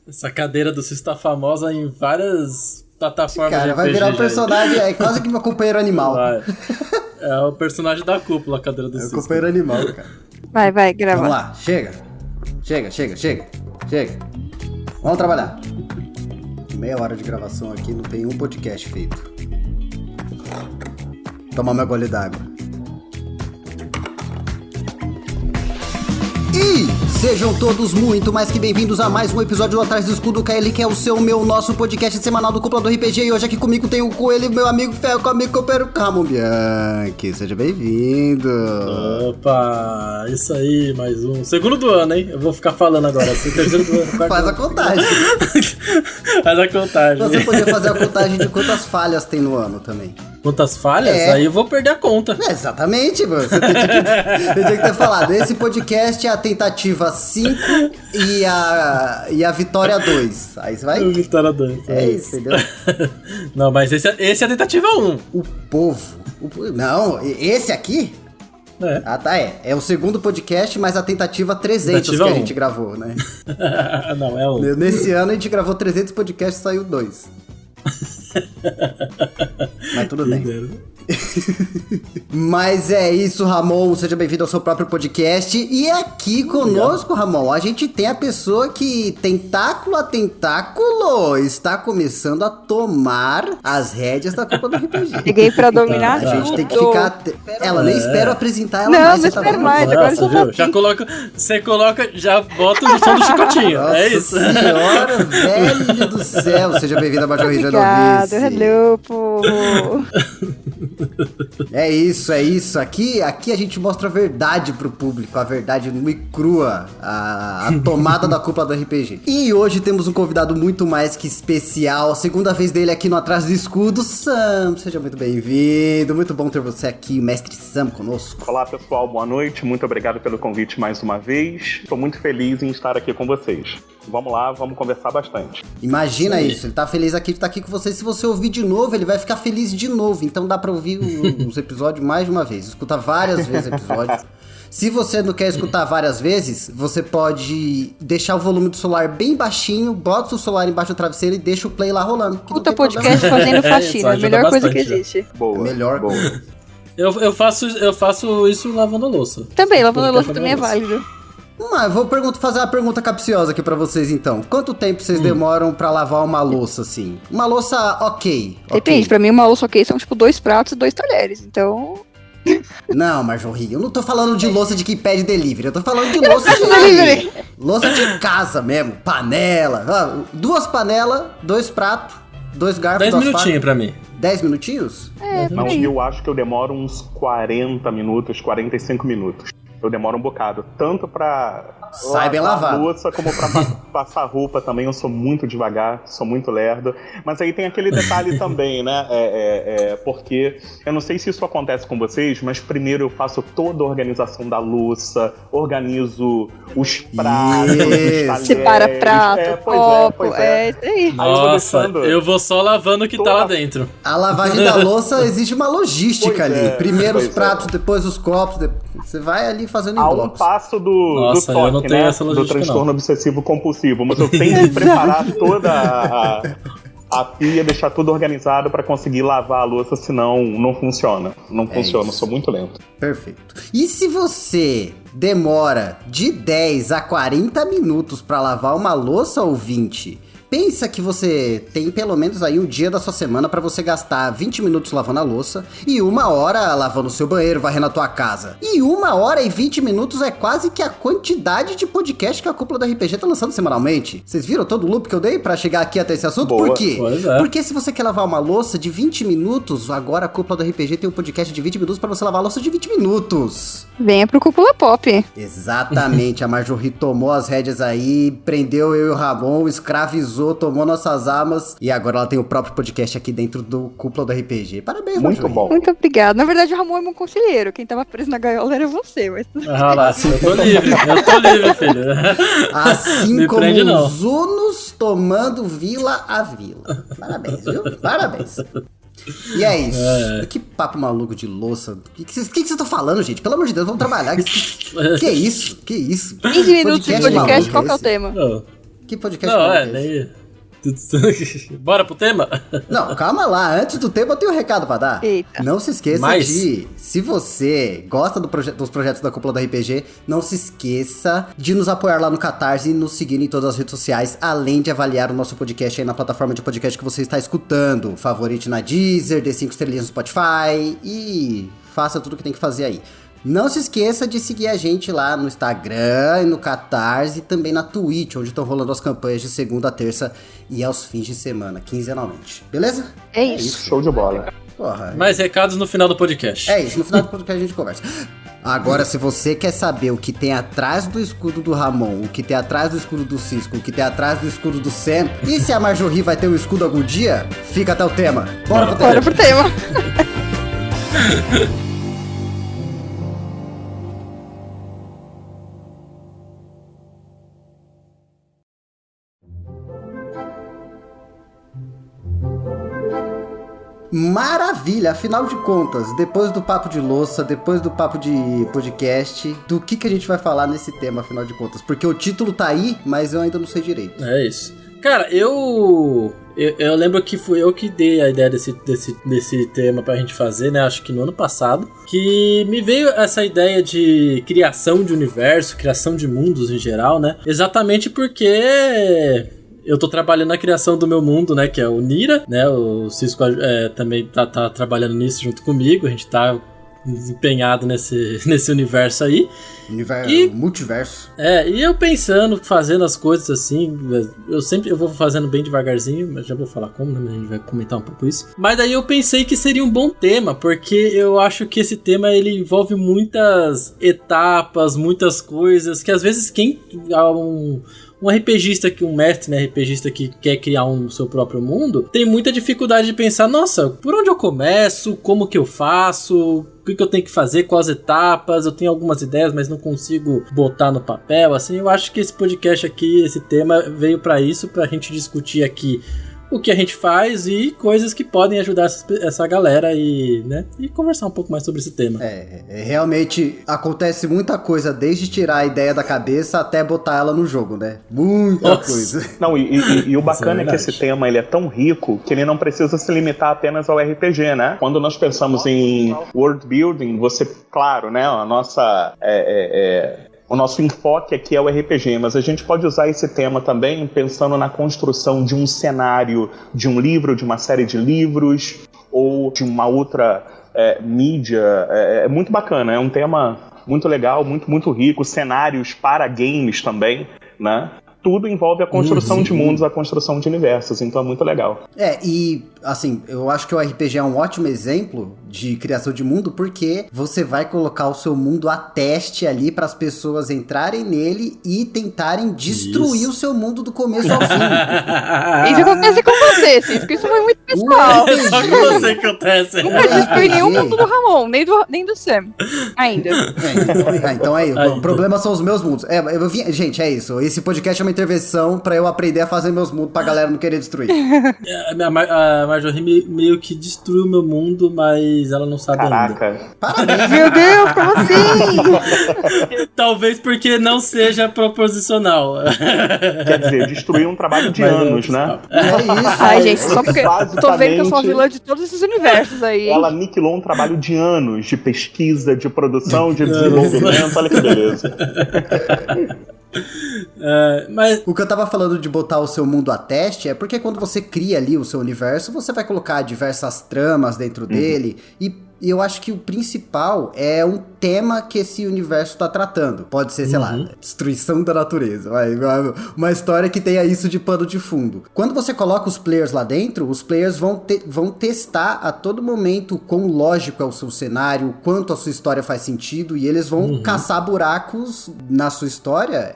Essa cadeira do Cis tá famosa em várias plataformas. Cara, de vai RPG virar um já. personagem, é quase que meu companheiro animal. Vai. É o personagem da cúpula, a cadeira do É o Cis. companheiro animal, cara. Vai, grava. Vamos lá, chega. Vamos trabalhar. Meia hora de gravação aqui, não tem um podcast feito. Tomar meu gole d'água. E sejam todos muito mais que bem-vindos a mais um episódio do Atrás do Escudo KL, que é o nosso podcast semanal do Cúpula do RPG. E hoje aqui comigo tem o Coelho, meu amigo Fel, comigo companheiro Ramon Bianchi. Seja bem-vindo. Opa, isso aí, mais um. Segundo do ano, hein? Eu vou ficar falando agora. Terceiro do ano. Faz a contagem. Faz a contagem. Você podia fazer a contagem de quantas falhas tem no ano também. Quantas falhas? É. Aí eu vou perder a conta. É, exatamente, mano. Você tinha que ter falado. Esse podcast é a tentativa 5 e a vitória 2. Aí você vai... Vitória 2. É isso, entendeu? Não, mas esse é a tentativa 1. O povo. Não, esse aqui... É. Ah, tá, é o segundo podcast, mas a tentativa 300 Tentativa que a 1. gente gravou, né? Não, é 1. Nesse ano a gente gravou 300 podcasts e saiu 2. Mas tudo bem. Mas é isso, Ramon. Seja bem-vindo ao seu próprio podcast. E aqui conosco, Ramon, a gente tem a pessoa que, tentáculo a tentáculo, está começando a tomar as rédeas da Copa do RPG. Cheguei pra dominar A gente tem que tudo. ficar... Ela nem espera apresentar ela Não, mais. não você tá espero vendo? mais. Agora Nossa, eu já viu? Já coloca, você coloca, já bota o som do chicotinho. Nossa É isso. senhora, velho do céu. Seja bem-vindo a Major Obrigada, Regianovice. hello, povo. É isso. Aqui a gente mostra a verdade pro público, a verdade nua e crua, a tomada da cúpula do RPG. E hoje temos um convidado muito mais que especial, a segunda vez dele aqui no Atrás do Escudo, Sam. Seja muito bem-vindo, muito bom ter você aqui, o mestre Sam, conosco. Olá pessoal, boa noite, muito obrigado pelo convite mais uma vez. Estou muito feliz em estar aqui com vocês. Vamos lá, vamos conversar bastante. Imagina Sim. isso, ele tá feliz aqui de estar aqui com você. Se você ouvir de novo, ele vai ficar feliz de novo. Então dá pra ouvir os episódios mais de uma vez. Escuta várias vezes o episódio. Se você não quer escutar várias vezes, você pode deixar o volume do celular bem baixinho, bota o celular embaixo do travesseiro e deixa o play lá rolando. que não Puta tem problema podcast nenhum. fazendo isso, faxina, a ajuda melhor coisa que bastante, né? existe. Boa. É melhor. Boa. Eu faço isso lavando a louça. Também, lavando a Podcast louça também é lavando a louça. válido. Mas vou fazer uma pergunta capciosa aqui pra vocês então. Quanto tempo vocês demoram pra lavar uma louça assim? Uma louça ok. Depende, pra mim uma louça ok são tipo 2 pratos e 2 talheres, então... Não, Marjorie, eu não tô falando de louça de quem pede delivery, eu tô falando de louça delivery. de... louça de casa mesmo, panela. 2 panelas, 2 pratos, 2 garfos, 10 2 minutinhos facas. pra mim. 10 minutinhos? É, Não, por aí. eu acho que eu demoro uns 40 minutos, 45 minutos. Eu demoro um bocado, tanto pra Sai bem lavar a lavado. louça como pra passar roupa também. Eu sou muito devagar, sou muito lerdo. Mas aí tem aquele detalhe também, né? Porque eu não sei se isso acontece com vocês, mas primeiro eu faço toda a organização da louça, organizo os pratos, Isso. os talheres. Separa prato, copo, pois é isso aí. Aí eu vou Nossa, deixando eu vou só lavando o que tá toda- lá dentro. A lavagem da louça existe uma logística Pois ali. é, Primeiro os pois pratos, depois os copos. Você vai ali fazendo em a um blocos. passo do Nossa, toque, eu não tenho né? essa Do logística, transtorno não. obsessivo compulsivo, mas eu tenho que preparar toda a pia, deixar tudo organizado pra conseguir lavar a louça, senão não funciona. Não funciona, eu isso. sou muito lento. Perfeito. E se você demora de 10 a 40 minutos pra lavar uma louça, ouvinte, pensa que você tem pelo menos aí um dia da sua semana pra você gastar 20 minutos lavando a louça e 1 hora lavando o seu banheiro, varrendo a tua casa. E 1 hora e 20 minutos é quase que a quantidade de podcast que a Cúpula do RPG tá lançando semanalmente. Vocês viram todo o loop que eu dei pra chegar aqui até esse assunto? Boa. Por quê? Pois é. Porque se você quer lavar uma louça de 20 minutos, agora a Cúpula do RPG tem um podcast de 20 minutos pra você lavar a louça de 20 minutos. Venha pro Cúpula Pop. Exatamente, a Marjorie tomou as rédeas aí, prendeu eu e o Ramon, escravizou, tomou nossas armas e agora ela tem o próprio podcast aqui dentro do Cúpula do RPG. Parabéns, Muito Marjorie. bom. Muito obrigada. Na verdade, o Ramon é meu conselheiro. Quem tava preso na gaiola era você, mas... Ah lá, eu tô livre, filho. Assim Me como prende, não. os Unos tomando vila a vila. Parabéns, viu? Parabéns. E é isso. Que papo maluco de louça. O que vocês estão falando, gente? Pelo amor de Deus, vamos trabalhar. Que é isso? Que isso? 15 minutos de podcast, maluco qual que é o esse? tema? Oh, Que podcast Não, maluco é esse? daí... Bora pro tema? Não, calma lá. Antes do tema eu tenho um recado pra dar. Eita. Não se esqueça Mas... se você gosta dos projetos da Cúpula do RPG, não se esqueça de nos apoiar lá no Catarse e nos seguir em todas as redes sociais, além de avaliar o nosso podcast aí na plataforma de podcast que você está escutando. Favorite na Deezer, dê 5 estrelinhas no Spotify e faça tudo o que tem que fazer aí. Não se esqueça de seguir a gente lá no Instagram, no Catarse e também na Twitch, onde estão rolando as campanhas de segunda a terça e aos fins de semana, quinzenalmente. Beleza? É isso. Show de bola. Porra. Mais recados no final do podcast. É isso, no final do podcast a gente conversa. Agora, se você quer saber o que tem atrás do escudo do Ramon, o que tem atrás do escudo do Cisco, o que tem atrás do escudo do Sam, e se a Marjorie vai ter um escudo algum dia, fica até o tema. Bora pro tema. Bora pro tema. Maravilha, afinal de contas, depois do papo de louça, depois do papo de podcast, do que a gente vai falar nesse tema, afinal de contas? Porque o título tá aí, mas eu ainda não sei direito. É isso. Cara, eu lembro que fui eu que dei a ideia desse tema pra gente fazer, né? Acho que no ano passado. Que me veio essa ideia de criação de universo, criação de mundos em geral, né? Exatamente porque... eu tô trabalhando na criação do meu mundo, né, que é o Nira, né, o Cisco também tá trabalhando nisso junto comigo, a gente tá empenhado nesse universo aí. Multiverso. E eu pensando, fazendo as coisas assim, eu vou fazendo bem devagarzinho, mas já vou falar como, né, a gente vai comentar um pouco isso. Mas daí eu pensei que seria um bom tema, porque eu acho que esse tema, ele envolve muitas etapas, muitas coisas, que às vezes um RPGista, um mestre, né, RPGista que quer criar o seu próprio mundo, tem muita dificuldade de pensar, nossa, por onde eu começo, como que eu faço, o que eu tenho que fazer, quais etapas, eu tenho algumas ideias, mas não consigo botar no papel, assim, eu acho que esse podcast aqui, esse tema veio pra isso, pra gente discutir aqui o que a gente faz e coisas que podem ajudar essa galera e conversar um pouco mais sobre esse tema. Realmente acontece muita coisa, desde tirar a ideia da cabeça até botar ela no jogo, né? Muita coisa. Não, e o bacana é que esse tema ele é tão rico que ele não precisa se limitar apenas ao RPG, né? Quando nós pensamos em world building, claro, né? A nossa... O nosso enfoque aqui é o RPG, mas a gente pode usar esse tema também pensando na construção de um cenário, de um livro, de uma série de livros, ou de uma outra mídia. É muito bacana, é um tema muito legal, muito, muito rico. Cenários para games também, né? Tudo envolve a construção de mundos, a construção de universos, então é muito legal. E assim, eu acho que o RPG é um ótimo exemplo de criação de mundo, porque você vai colocar o seu mundo a teste ali para as pessoas entrarem nele e tentarem destruir o seu mundo do começo ao fim. Isso acontece com você, Cisco, isso foi muito pessoal. É só com você que acontece. Nunca destruí nenhum mundo do Ramon, nem do Sam, ainda. Então aí, o problema são os meus mundos. Gente, é isso, esse podcast é uma intervenção pra eu aprender a fazer meus mundos pra galera não querer destruir. A Marjorie meio que destruiu meu mundo, mas ela não sabe ainda. Parabéns. Meu Deus, como assim? Talvez porque não seja proposicional. Quer dizer, destruir um trabalho de anos, né? É isso. Ai, gente, só porque tô vendo que eu sou a Basicamente, vilã de todos esses universos aí. Ela aniquilou um trabalho de anos de pesquisa, de produção, de desenvolvimento. Olha que beleza. Mas O que eu tava falando de botar o seu mundo a teste é porque quando você cria ali o seu universo, você vai colocar diversas tramas dentro dele e eu acho que o principal é um tema que esse universo tá tratando. Pode ser, sei lá, destruição da natureza. Uma história que tenha isso de pano de fundo. Quando você coloca os players lá dentro, os players vão testar a todo momento o quão lógico é o seu cenário, o quanto a sua história faz sentido, e eles vão caçar buracos na sua história,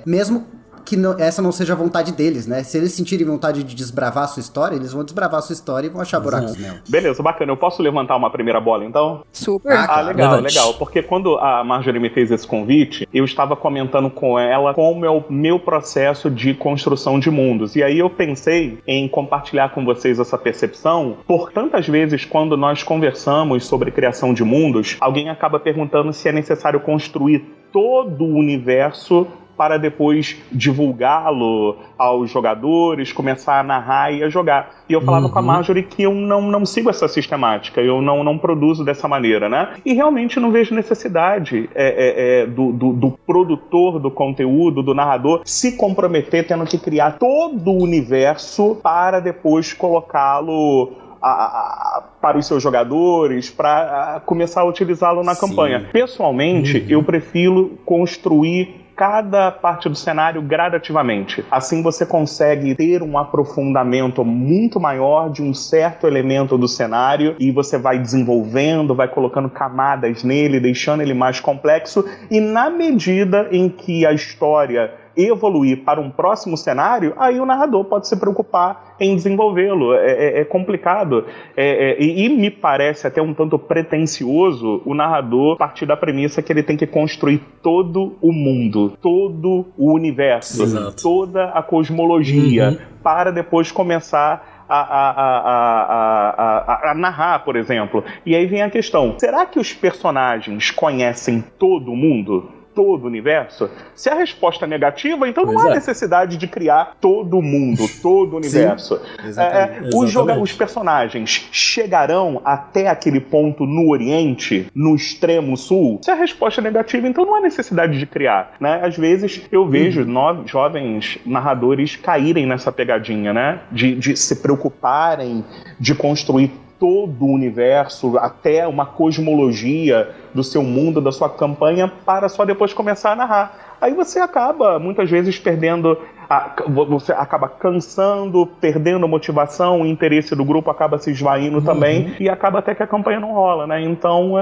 mesmo que essa não seja a vontade deles, né? Se eles sentirem vontade de desbravar a sua história, eles vão desbravar a sua história e vão achar buracos nela. Beleza, bacana. Eu posso levantar uma primeira bola, então? Super. Claro. Legal. Porque quando a Marjorie me fez esse convite, eu estava comentando com ela como é o meu processo de construção de mundos. E aí eu pensei em compartilhar com vocês essa percepção, por tantas vezes quando nós conversamos sobre criação de mundos, alguém acaba perguntando se é necessário construir todo o universo para depois divulgá-lo aos jogadores, começar a narrar e a jogar. E eu falava com a Marjorie que eu não sigo essa sistemática, eu não produzo dessa maneira, né? E realmente não vejo necessidade do produtor do conteúdo, do narrador, se comprometer tendo que criar todo o universo para depois colocá-lo para os seus jogadores, para começar a utilizá-lo na campanha. Pessoalmente, eu prefiro construir cada parte do cenário gradativamente. Assim você consegue ter um aprofundamento muito maior de um certo elemento do cenário e você vai desenvolvendo, vai colocando camadas nele, deixando ele mais complexo, e na medida em que a história evoluir para um próximo cenário, aí o narrador pode se preocupar em desenvolvê-lo. É complicado. E me parece até um tanto pretensioso o narrador partir da premissa que ele tem que construir todo o mundo, todo o universo, toda a cosmologia, para depois começar a narrar, por exemplo. E aí vem a questão, será que os personagens conhecem todo o mundo? Todo o universo? Se a resposta é negativa, então não há necessidade de criar todo mundo, todo o universo. Os personagens chegarão até aquele ponto no Oriente, no extremo sul? Se a resposta é negativa, então não há necessidade de criar, né? Às vezes eu vejo jovens narradores caírem nessa pegadinha, né? De se preocuparem de construir todo o universo, até uma cosmologia do seu mundo, da sua campanha, para só depois começar a narrar. Aí você acaba, muitas vezes, você acaba cansando, perdendo a motivação, o interesse do grupo acaba se esvaindo também, e acaba até que a campanha não rola, né? Então,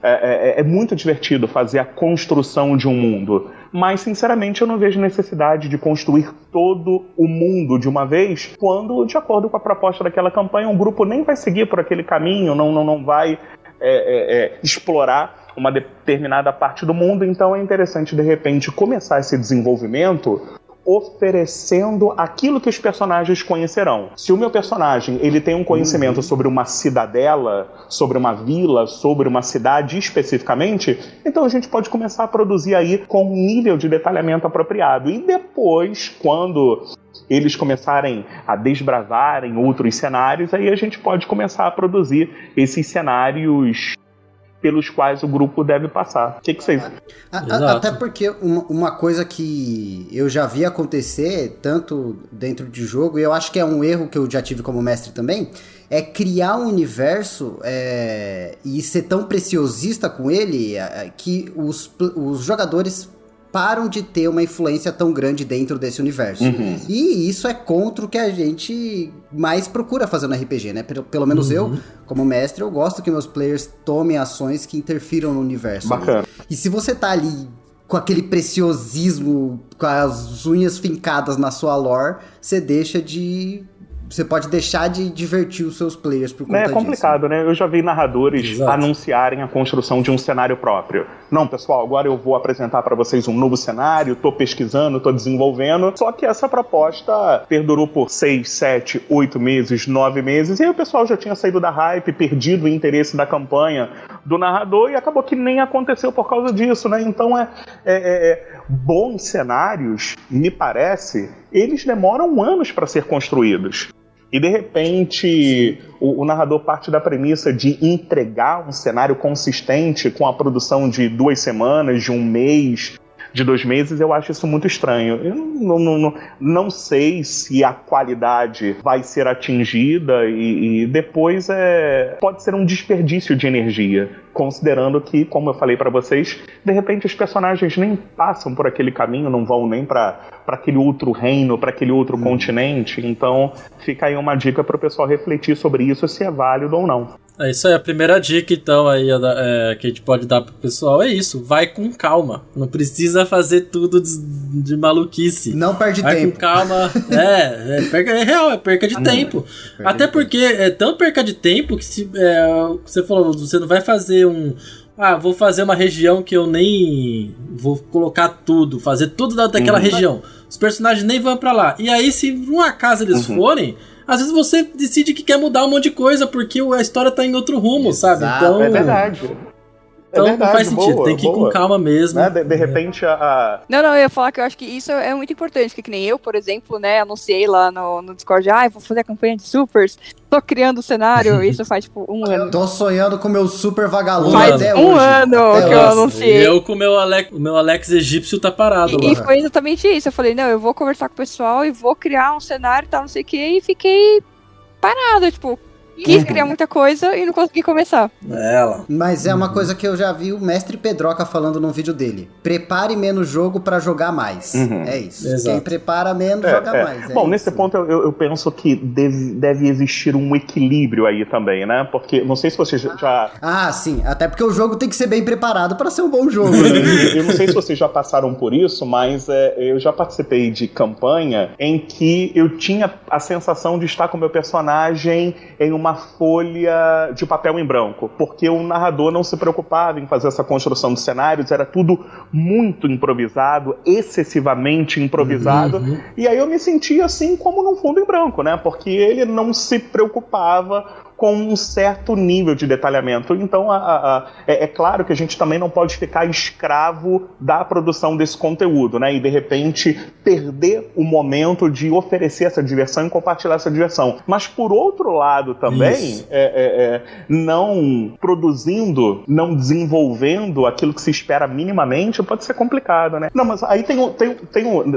é muito divertido fazer a construção de um mundo. Mas, sinceramente, eu não vejo necessidade de construir todo o mundo de uma vez, quando, de acordo com a proposta daquela campanha, um grupo nem vai seguir por aquele caminho, não vai explorar uma determinada parte do mundo. Então é interessante, de repente, começar esse desenvolvimento oferecendo aquilo que os personagens conhecerão. Se o meu personagem ele tem um conhecimento sobre uma cidadela, sobre uma vila, sobre uma cidade especificamente, então a gente pode começar a produzir aí com um nível de detalhamento apropriado. E depois, quando eles começarem a desbravarem outros cenários, aí a gente pode começar a produzir esses cenários pelos quais o grupo deve passar. O que vocês... Até porque uma coisa que eu já vi acontecer, tanto dentro de jogo, e eu acho que é um erro que eu já tive como mestre também, é criar um universo e ser tão preciosista com ele que os jogadores param de ter uma influência tão grande dentro desse universo. E isso é contra o que a gente mais procura fazer no RPG, né? Pelo menos eu, como mestre, eu gosto que meus players tomem ações que interfiram no universo. Bacana. E se você tá ali com aquele preciosismo, com as unhas fincadas na sua lore, você pode deixar de divertir os seus players por conta disso. É complicado, né? Eu já vi narradores anunciarem a construção de um cenário próprio. Não, pessoal, agora eu vou apresentar para vocês um novo cenário, tô pesquisando, tô desenvolvendo. Só que essa proposta perdurou por 6, 7, 8 meses, 9 meses, e aí o pessoal já tinha saído da hype, perdido o interesse da campanha do narrador, e acabou que nem aconteceu por causa disso, né? Então bons cenários, me parece, eles demoram anos para ser construídos. E de repente o narrador parte da premissa de entregar um cenário consistente com a produção de 2 semanas, de 1 mês, de 2 meses. Eu acho isso muito estranho. Eu não sei se a qualidade vai ser atingida e depois pode ser um desperdício de energia, considerando que, como eu falei pra vocês, de repente os personagens nem passam por aquele caminho, não vão nem pra aquele outro reino, pra aquele outro continente. Então fica aí uma dica pro pessoal refletir sobre isso, se é válido ou não. Isso aí, a primeira dica então aí que a gente pode dar pro pessoal é isso: vai com calma, não precisa fazer tudo de maluquice. Não perde vai tempo. Com calma. É real, é perca de tempo. Até porque é tão perca de tempo que você falou, você não vai fazer vou fazer uma região que eu nem vou colocar tudo, fazer tudo daquela região. Os personagens nem vão pra lá. E aí, se por um acaso eles forem, às vezes você decide que quer mudar um monte de coisa porque a história tá em outro rumo, sabe? Então, é verdade. Então verdade, não faz sentido, boa, tem que ir com calma mesmo. Né? De repente Não, eu ia falar que eu acho que isso é muito importante, que nem eu, por exemplo, né, anunciei lá no Discord, vou fazer a campanha de supers, tô criando o cenário, isso faz tipo 1 ano. Tô sonhando com meu super vagalume Faz até um hoje. ano Até que eu hoje. anunciei. Eu com o meu Alex egípcio tá parado lá. E foi exatamente isso, eu falei, não, eu vou conversar com o pessoal e vou criar um cenário e tal, não sei o que, e fiquei parado, tipo, quis criar muita coisa e não consegui começar. Ela. Mas é uma coisa que eu já vi o mestre Pedroca falando num vídeo dele. Prepare menos jogo pra jogar mais. É isso. Exato. Quem prepara menos, joga mais. Bom, isso. nesse ponto eu penso que deve existir um equilíbrio aí também, né? Porque, não sei se vocês já... Ah, sim. Até porque o jogo tem que ser bem preparado pra ser um bom jogo, né? Eu não sei se vocês já passaram por isso, mas eu já participei de campanha em que eu tinha a sensação de estar com o meu personagem em uma folha de papel em branco, porque o narrador não se preocupava em fazer essa construção de cenários, era tudo muito improvisado, excessivamente improvisado, e aí eu me sentia assim como num fundo em branco, né? Porque ele não se preocupava com um certo nível de detalhamento. Então, é claro que a gente também não pode ficar escravo da produção desse conteúdo, né? E, de repente, perder o momento de oferecer essa diversão e compartilhar essa diversão. Mas, por outro lado, também, não produzindo, não desenvolvendo aquilo que se espera minimamente, pode ser complicado, né? Não, mas aí tem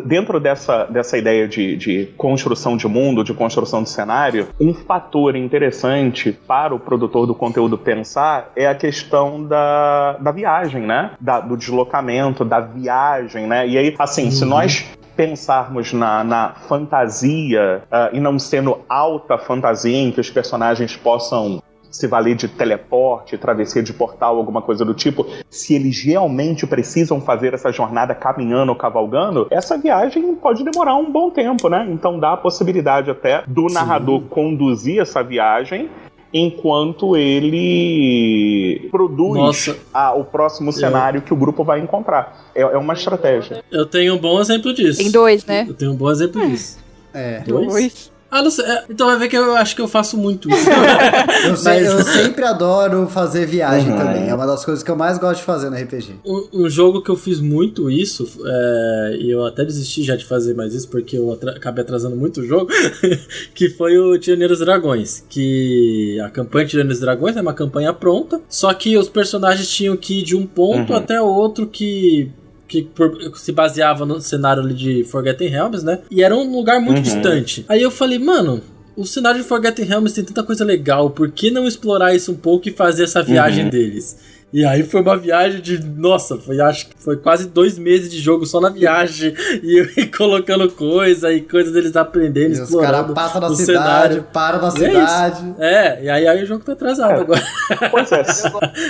dentro dessa ideia de construção de mundo, de construção de cenário, um fator interessante para o produtor do conteúdo pensar é a questão da viagem, né? Do deslocamento, da viagem, né? E aí, assim, se nós pensarmos na fantasia e não sendo alta fantasia em que os personagens possam se valer de teleporte, travessia de portal, alguma coisa do tipo, se eles realmente precisam fazer essa jornada caminhando ou cavalgando, essa viagem pode demorar um bom tempo, né? Então dá a possibilidade até do narrador conduzir essa viagem enquanto ele produz o próximo cenário que o grupo vai encontrar. É uma estratégia. Eu tenho um bom exemplo disso. Tem 2, né? Eu tenho um bom exemplo disso. 2? Ah, não sei. Então vai ver que eu acho que eu faço muito isso. Eu sempre adoro fazer viagem também. É uma das coisas que eu mais gosto de fazer no RPG. Um jogo que eu fiz muito isso, e eu até desisti já de fazer mais isso, porque eu acabei atrasando muito o jogo, que foi o Tyrannia dos Dragões. Que a campanha de Tyrannia dos Dragões é uma campanha pronta, só que os personagens tinham que ir de um ponto até outro que se baseava no cenário ali de Forgotten Realms, né? E era um lugar muito distante. Aí eu falei, mano, o cenário de Forgotten Realms tem tanta coisa legal, por que não explorar isso um pouco e fazer essa viagem deles? E aí foi uma viagem de... Nossa, acho que foi quase 2 meses de jogo só na viagem. E eu colocando coisas deles aprendendo, e explorando. Os caras passam na cidade, param na cidade. E aí o jogo tá atrasado agora. Pois é.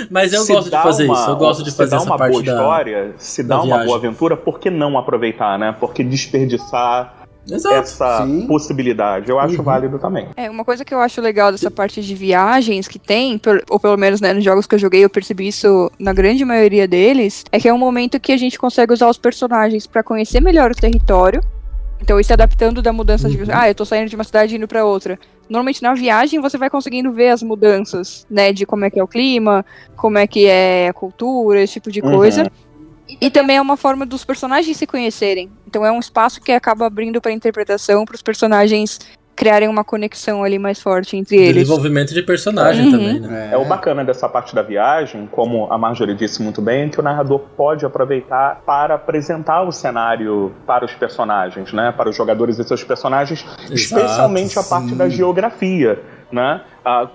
Mas eu gosto de fazer isso. Eu gosto de fazer essa parte Se dá uma boa história, se dá uma boa aventura, por que não aproveitar, né? Por que desperdiçar essa possibilidade? Eu acho válido também. Uma coisa que eu acho legal dessa parte de viagens que tem, ou pelo menos, né, nos jogos que eu joguei eu percebi isso na grande maioria deles, é que é um momento que a gente consegue usar os personagens pra conhecer melhor o território. Então, ir se adaptando da mudança de... eu tô saindo de uma cidade e indo pra outra. Normalmente, na viagem, você vai conseguindo ver as mudanças, né, de como é que é o clima, como é que é a cultura, esse tipo de coisa. E também é uma forma dos personagens se conhecerem. Então é um espaço que acaba abrindo para interpretação, para os personagens criarem uma conexão ali mais forte entre eles. Desenvolvimento de personagem também, né? O bacana dessa parte da viagem, como a Marjorie disse muito bem, é que o narrador pode aproveitar para apresentar o cenário para os personagens, né? Para os jogadores e seus personagens, especialmente a parte da geografia, né?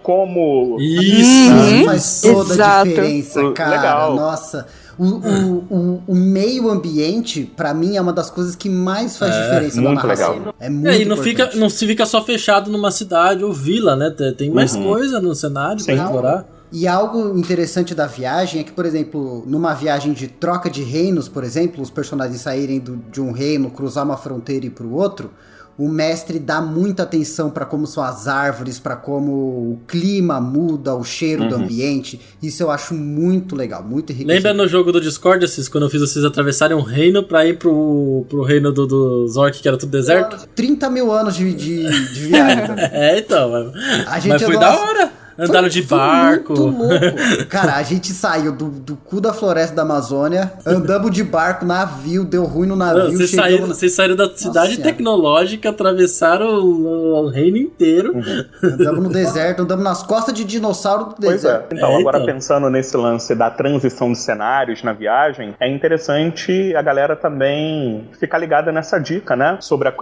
Como... Isso faz toda a diferença, cara. Legal. Nossa... O meio ambiente, pra mim, é uma das coisas que mais faz diferença na narração. Legal. É muito importante. Não se fica só fechado numa cidade ou vila, né? Tem mais coisa no cenário pra explorar. E algo interessante da viagem é que, por exemplo, numa viagem de troca de reinos, por exemplo, os personagens saírem de um reino, cruzar uma fronteira e ir pro outro, o mestre dá muita atenção para como são as árvores, para como o clima muda, o cheiro do ambiente. Isso eu acho muito legal, muito enriquecedor. Lembra no jogo do Discord, Assis, quando eu fiz vocês atravessarem um reino pra ir pro reino dos orcs, que era tudo deserto? 30 mil anos de viagem também. Então. A gente mas foi da hora. Andaram de barco. Muito louco. Cara, a gente saiu do cu da floresta da Amazônia, andamos de barco, navio, deu ruim no navio. Vocês saíram da cidade tecnológica, atravessaram o reino inteiro. Andamos no deserto, andamos nas costas de dinossauro do deserto. Pois é. Então, agora pensando nesse lance da transição de cenários na viagem, é interessante a galera também ficar ligada nessa dica, né? Sobre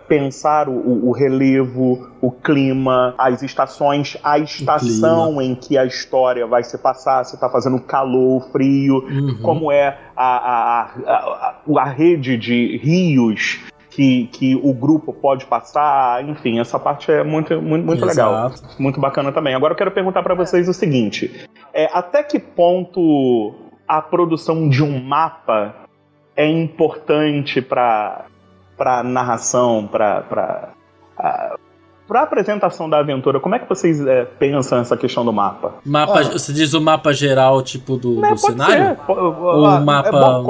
pensar o relevo, o clima, as estações, a estação em que a história vai se passar, se tá fazendo calor, frio, como é a rede de rios que o grupo pode passar, enfim, essa parte é muito legal, muito bacana também. Agora eu quero perguntar para vocês o seguinte, até que ponto a produção de um mapa é importante para narração, para a apresentação da aventura? Como é que vocês pensam nessa questão do mapa? Você diz o mapa geral, tipo, do cenário? Ou um mapa,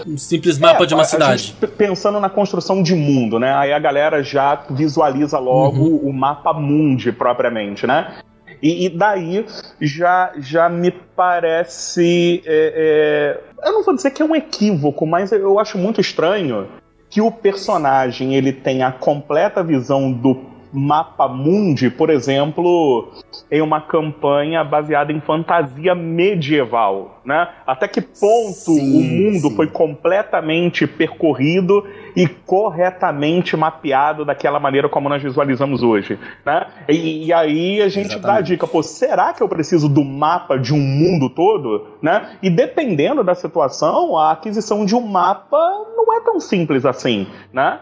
um simples mapa de uma cidade? Pensando na construção de mundo, né? Aí a galera já visualiza logo o mapa mundi, propriamente, né? E daí já me parece... eu não vou dizer que é um equívoco, mas eu acho muito estranho que o personagem ele tenha a completa visão do mapa mundi, por exemplo, em uma campanha baseada em fantasia medieval, né? Até que ponto o mundo foi completamente percorrido e corretamente mapeado daquela maneira como nós visualizamos hoje, né? E aí a gente dá a dica, será que eu preciso do mapa de um mundo todo, né? E dependendo da situação, a aquisição de um mapa não é tão simples assim, né?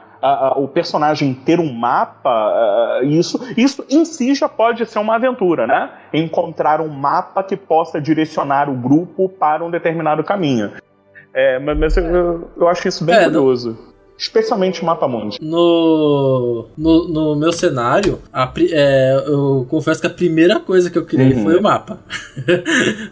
O personagem ter um mapa, isso em si já pode ser uma aventura, né? Encontrar um mapa que possa direcionar o grupo para um determinado caminho. Mas eu acho isso bem curioso. Especialmente o mapa mundi. No meu cenário, eu confesso que a primeira coisa que eu criei foi o mapa.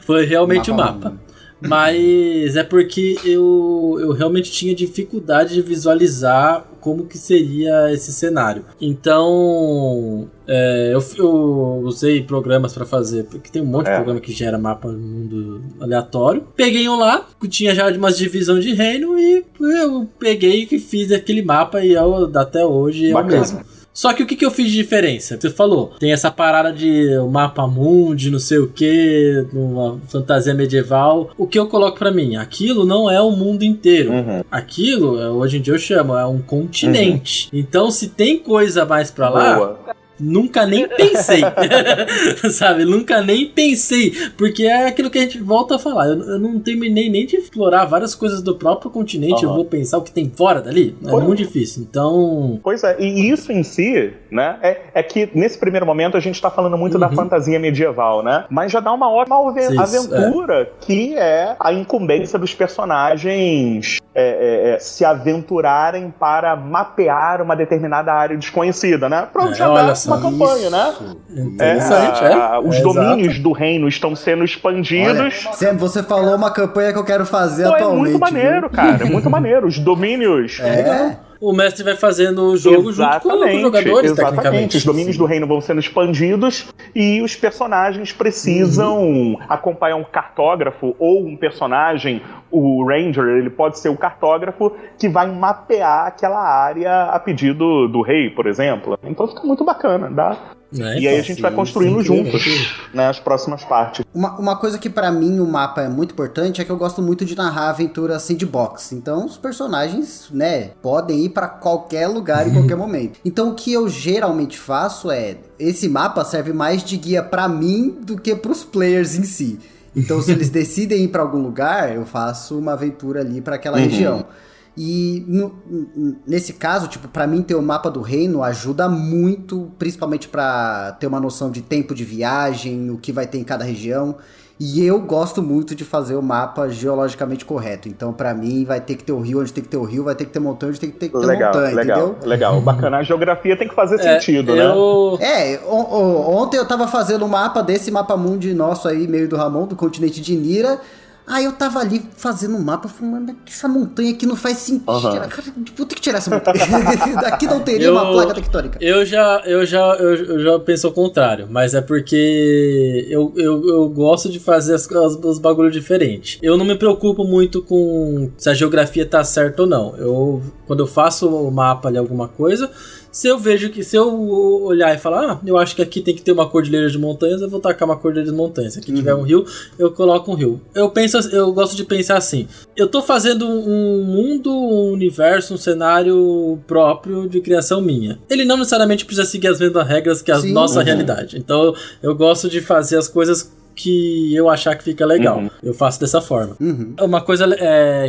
Foi realmente o mapa. Mas é porque eu realmente tinha dificuldade de visualizar como que seria esse cenário. Então, eu usei programas para fazer, porque tem um monte de programa que gera mapa no mundo aleatório. Peguei um lá, que tinha já umas divisão de reino, e eu peguei e fiz aquele mapa, e até hoje é o mesmo. Só que o que eu fiz de diferença? Você falou, tem essa parada de mapa mundi, não sei o que, uma fantasia medieval. O que eu coloco pra mim? Aquilo não é o mundo inteiro. Aquilo, hoje em dia eu chamo, é um continente. Então, se tem coisa mais pra lá... Nunca nem pensei, sabe? Nunca nem pensei, porque é aquilo que a gente volta a falar. Eu não terminei nem de explorar várias coisas do próprio continente. Eu vou pensar o que tem fora dali. É muito difícil, então... Pois é, e isso em si, né, é que nesse primeiro momento a gente tá falando muito da fantasia medieval, né? Mas já dá uma ótima aventura, que é a incumbência dos personagens se aventurarem para mapear uma determinada área desconhecida, né? Pronto, já dá uma campanha, né? Interessante, os domínios do reino estão sendo expandidos. Olha, Sam, você falou uma campanha que eu quero fazer atualmente. É muito maneiro, cara. É muito maneiro. Os domínios... O mestre vai fazendo o jogo junto com os jogadores, tecnicamente. Os domínios do reino vão sendo expandidos e os personagens precisam acompanhar um cartógrafo ou um personagem, o Ranger, ele pode ser o cartógrafo que vai mapear aquela área a pedido do rei, por exemplo. Então fica muito bacana, e aí a gente vai construindo juntos, né, as próximas partes. Uma coisa que pra mim o mapa é muito importante é que eu gosto muito de narrar aventura sandbox. Então os personagens, né, podem ir pra qualquer lugar em qualquer momento. Então o que eu geralmente faço esse mapa serve mais de guia pra mim do que pros players em si. Então se eles decidem ir pra algum lugar, eu faço uma aventura ali pra aquela região. E nesse caso, tipo, pra mim ter o mapa do reino ajuda muito, principalmente pra ter uma noção de tempo de viagem, o que vai ter em cada região. E eu gosto muito de fazer o mapa geologicamente correto. Então, pra mim, vai ter que ter o rio onde tem que ter o rio, vai ter que ter montanha onde tem que ter montanha, entendeu? Legal. Bacana. A geografia tem que fazer sentido, né? Ontem eu tava fazendo um mapa desse mapa mundi nosso aí, meio do Ramon, do continente de Nira. Aí eu tava ali fazendo um mapa, falando, mas essa montanha aqui não faz sentido. Cara, vou ter que tirar essa montanha. Daqui não teria uma placa tectônica. Eu já penso ao contrário, mas é porque eu gosto de fazer os bagulhos diferentes. Eu não me preocupo muito com se a geografia tá certa ou não. Quando eu faço o mapa ali, alguma coisa, se eu olhar e falar, eu acho que aqui tem que ter uma cordilheira de montanhas, eu vou tacar uma cordilheira de montanhas. Se aqui tiver um rio, eu coloco um rio. Eu gosto de pensar assim, eu tô fazendo um mundo, um universo, um cenário próprio de criação minha. Ele não necessariamente precisa seguir as mesmas regras que a nossa realidade. Então eu gosto de fazer as coisas que eu achar que fica legal. Eu faço dessa forma. Uma coisa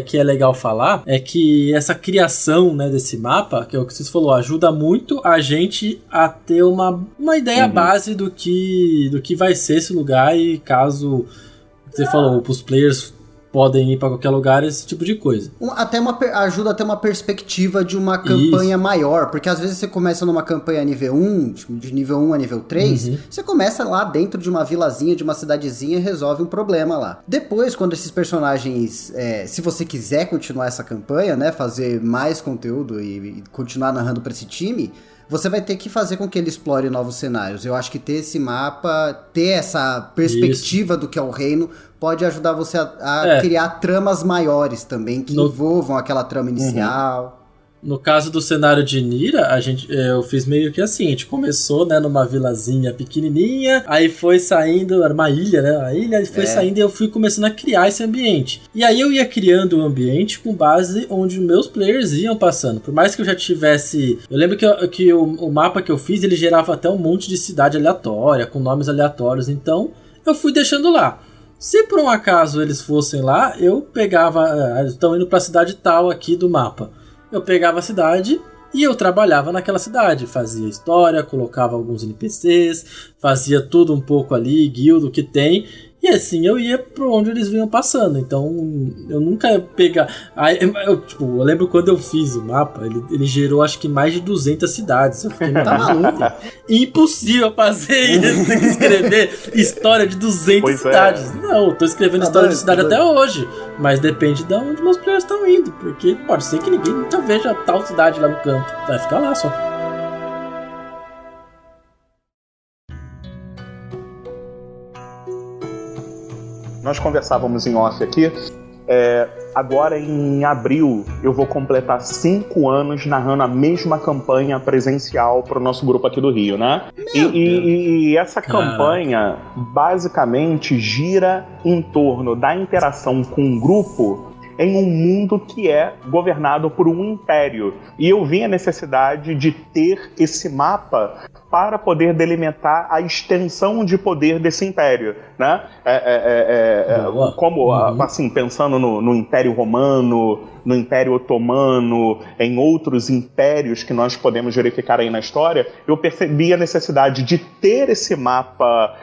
que é legal falar é que essa criação, né, desse mapa, que é o que vocês falou, ajuda muito a gente a ter uma ideia base do que vai ser esse lugar, e caso você falou, os players podem ir pra qualquer lugar, esse tipo de coisa. Ajuda a ter uma perspectiva de uma campanha maior, porque às vezes você começa numa campanha nível 1, tipo, de nível 1 a nível 3, você começa lá dentro de uma vilazinha, de uma cidadezinha, e resolve um problema lá. Depois, quando esses personagens, se você quiser continuar essa campanha, né, fazer mais conteúdo e continuar narrando pra esse time, você vai ter que fazer com que ele explore novos cenários. Eu acho que ter esse mapa, ter essa perspectiva do que é o reino, pode ajudar você a criar tramas maiores também, que envolvam aquela trama inicial. No caso do cenário de Nira, eu fiz meio que assim, a gente começou, né, numa vilazinha pequenininha, aí foi saindo, era uma ilha, né, a ilha foi saindo e eu fui começando a criar esse ambiente. E aí eu ia criando o ambiente com base onde meus players iam passando. Por mais que eu já tivesse... Eu lembro que o mapa que eu fiz, ele gerava até um monte de cidade aleatória, com nomes aleatórios, então eu fui deixando lá. Se por um acaso eles fossem lá, eu pegava... estão indo pra cidade tal aqui do mapa. Eu pegava a cidade e eu trabalhava naquela cidade. Fazia história, colocava alguns NPCs, fazia tudo um pouco ali, guilda, o que tem. E assim eu ia pra onde eles vinham passando. Então eu nunca ia pegar... eu lembro quando eu fiz o mapa, ele gerou acho que mais de 200 cidades. Eu fiquei, tá maluco? Impossível fazer isso, tem que escrever história de 200 cidades. Não, eu tô escrevendo história de cidade até hoje. Mas depende de onde meus players estão indo. Porque pode ser que ninguém nunca veja tal cidade lá no canto. Vai ficar lá só. Nós conversávamos em off aqui. Agora em abril eu vou completar 5 anos narrando a mesma campanha presencial para o nosso grupo aqui do Rio, né? E essa campanha basicamente gira em torno da interação com um grupo em um mundo que é governado por um império. E eu vi a necessidade de ter esse mapa para poder delimitar a extensão de poder desse império, né? Assim, pensando no Império Romano, no Império Otomano, em outros impérios que nós podemos verificar aí na história, eu percebi a necessidade de ter esse mapa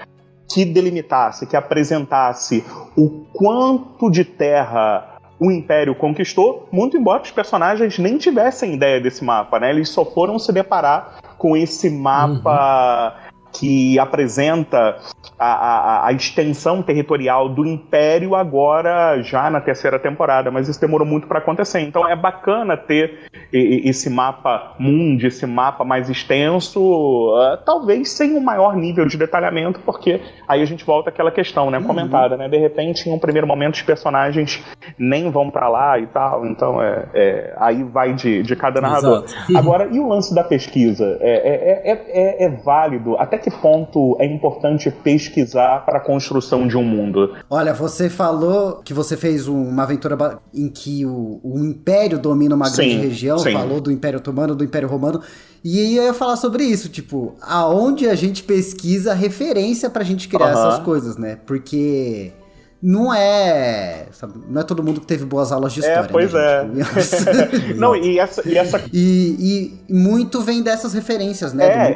que delimitasse, que apresentasse o quanto de terra o Império conquistou, muito embora os personagens nem tivessem ideia desse mapa, né? Eles só foram se deparar com esse mapa que apresenta a extensão territorial do Império agora já na 3ª temporada, mas isso demorou muito para acontecer. Então é bacana ter esse mapa mundi, esse mapa mais extenso, talvez sem um maior nível de detalhamento, porque aí a gente volta àquela questão, né, comentada, né? De repente, em um primeiro momento, os personagens nem vão para lá e tal, então aí vai de cada narrador. Exato. Agora, e o lance da pesquisa? É válido? Até que ponto é importante pesquisar para a construção de um mundo? Olha, você falou que você fez uma aventura em que o Império domina uma grande região, falou do Império Otomano, do Império Romano, e aí eu ia falar sobre isso, tipo, aonde a gente pesquisa referência pra gente criar essas coisas, né? Porque... Não é todo mundo que teve boas aulas de história. Pois né, Não, e essa... E muito vem dessas referências, né?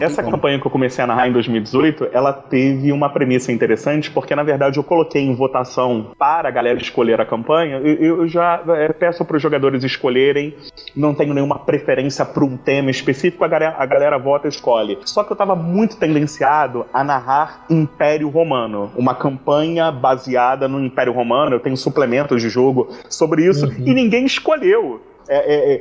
Essa campanha que eu comecei a narrar em 2018, ela teve uma premissa interessante, porque na verdade eu coloquei em votação para a galera escolher a campanha. Eu já peço para os jogadores escolherem, não tenho nenhuma preferência para um tema específico, a galera vota e escolhe. Só que eu estava muito tendenciado a narrar Império Romano, uma campanha baseada baseada no Império Romano, eu tenho suplementos de jogo sobre isso, e ninguém escolheu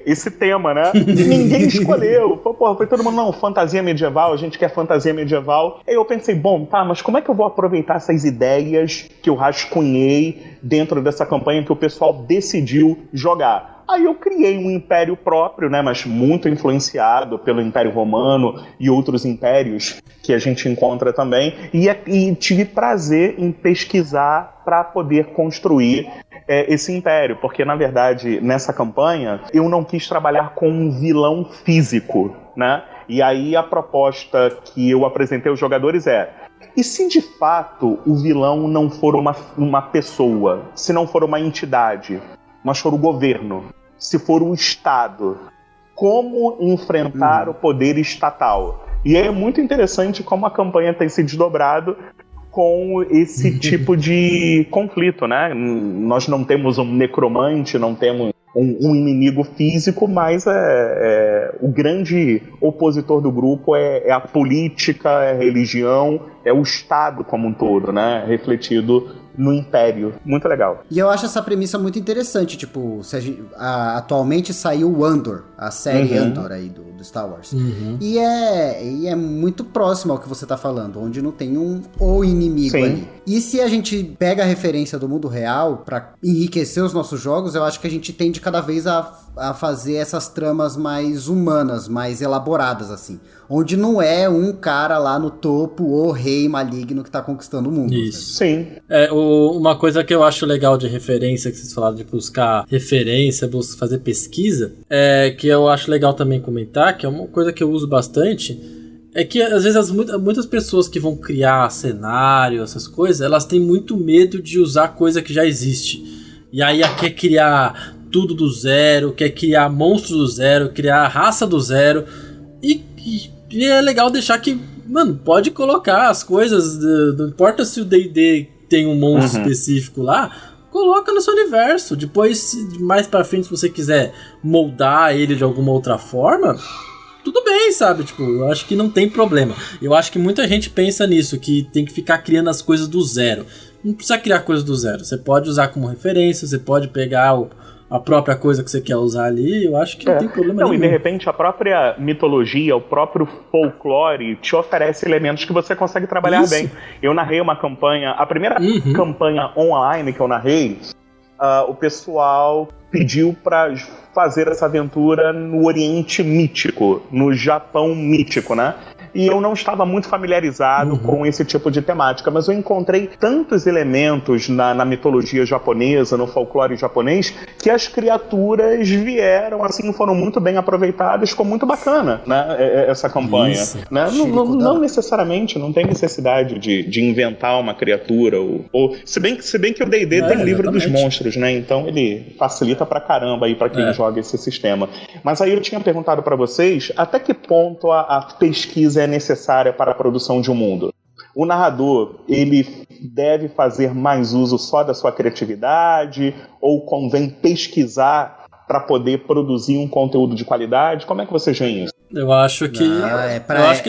esse tema, né? Ninguém escolheu. Foi todo mundo, não, fantasia medieval, a gente quer fantasia medieval. Aí eu pensei, bom, tá, mas como é que eu vou aproveitar essas ideias que eu rascunhei dentro dessa campanha que o pessoal decidiu jogar? Aí eu criei um império próprio, né, mas muito influenciado pelo Império Romano e outros impérios que a gente encontra também, e tive prazer em pesquisar para poder construir esse império, porque na verdade nessa campanha eu não quis trabalhar com um vilão físico, né? E aí a proposta que eu apresentei aos jogadores e se de fato o vilão não for uma pessoa, se não for uma entidade, mas for o governo, se for o Estado, como enfrentar o poder estatal? E é muito interessante como a campanha tem se desdobrado com esse tipo de conflito, né? Nós não temos um necromante, não temos um inimigo físico, mas o grande opositor do grupo é a política, é a religião, é o Estado como um todo, né? Refletido no Império. Muito legal. E eu acho essa premissa muito interessante, tipo, atualmente saiu o Andor, a série Andor aí do Star Wars. E é muito próximo ao que você tá falando, onde não tem o inimigo ali. E se a gente pega a referência do mundo real pra enriquecer os nossos jogos, eu acho que a gente tende cada vez a fazer essas tramas mais humanas, mais elaboradas, assim. Onde não é um cara lá no topo, o rei maligno que tá conquistando o mundo. Isso. Sim. Uma coisa que eu acho legal de referência, que vocês falaram de buscar referência, fazer pesquisa, que eu acho legal também comentar, que é uma coisa que eu uso bastante, é que às vezes muitas pessoas que vão criar cenário, essas coisas, elas têm muito medo de usar coisa que já existe. E aí quer criar tudo do zero, quer criar monstros do zero, criar raça do zero. E é legal deixar que, mano, pode colocar as coisas, não importa se o D&D tem um monstro específico lá, coloca no seu universo. Depois, mais pra frente, se você quiser moldar ele de alguma outra forma, tudo bem, sabe? Tipo, eu acho que não tem problema. Eu acho que muita gente pensa nisso, que tem que ficar criando as coisas do zero. Não precisa criar coisas do zero. Você pode usar como referência, você pode pegar a própria coisa que você quer usar ali, eu acho que não tem problema nenhum. E de repente a própria mitologia, o próprio folclore te oferece elementos que você consegue trabalhar bem. Eu narrei uma campanha, a primeira campanha online que eu narrei, o pessoal pediu para fazer essa aventura no Oriente Mítico, no Japão Mítico, né? E eu não estava muito familiarizado com esse tipo de temática, mas eu encontrei tantos elementos na mitologia japonesa, no folclore japonês, que as criaturas vieram, assim, foram muito bem aproveitadas, ficou muito bacana, né, essa campanha. Né? Não necessariamente, não tem necessidade de inventar uma criatura, ou se bem que o D&D tem livro dos monstros, né, então ele facilita pra caramba aí pra quem joga esse sistema. Mas aí eu tinha perguntado pra vocês, até que ponto a pesquisa é necessária para a produção de um mundo? O narrador, ele deve fazer mais uso só da sua criatividade ou convém pesquisar para poder produzir um conteúdo de qualidade? Como é que vocês veem isso? Eu acho que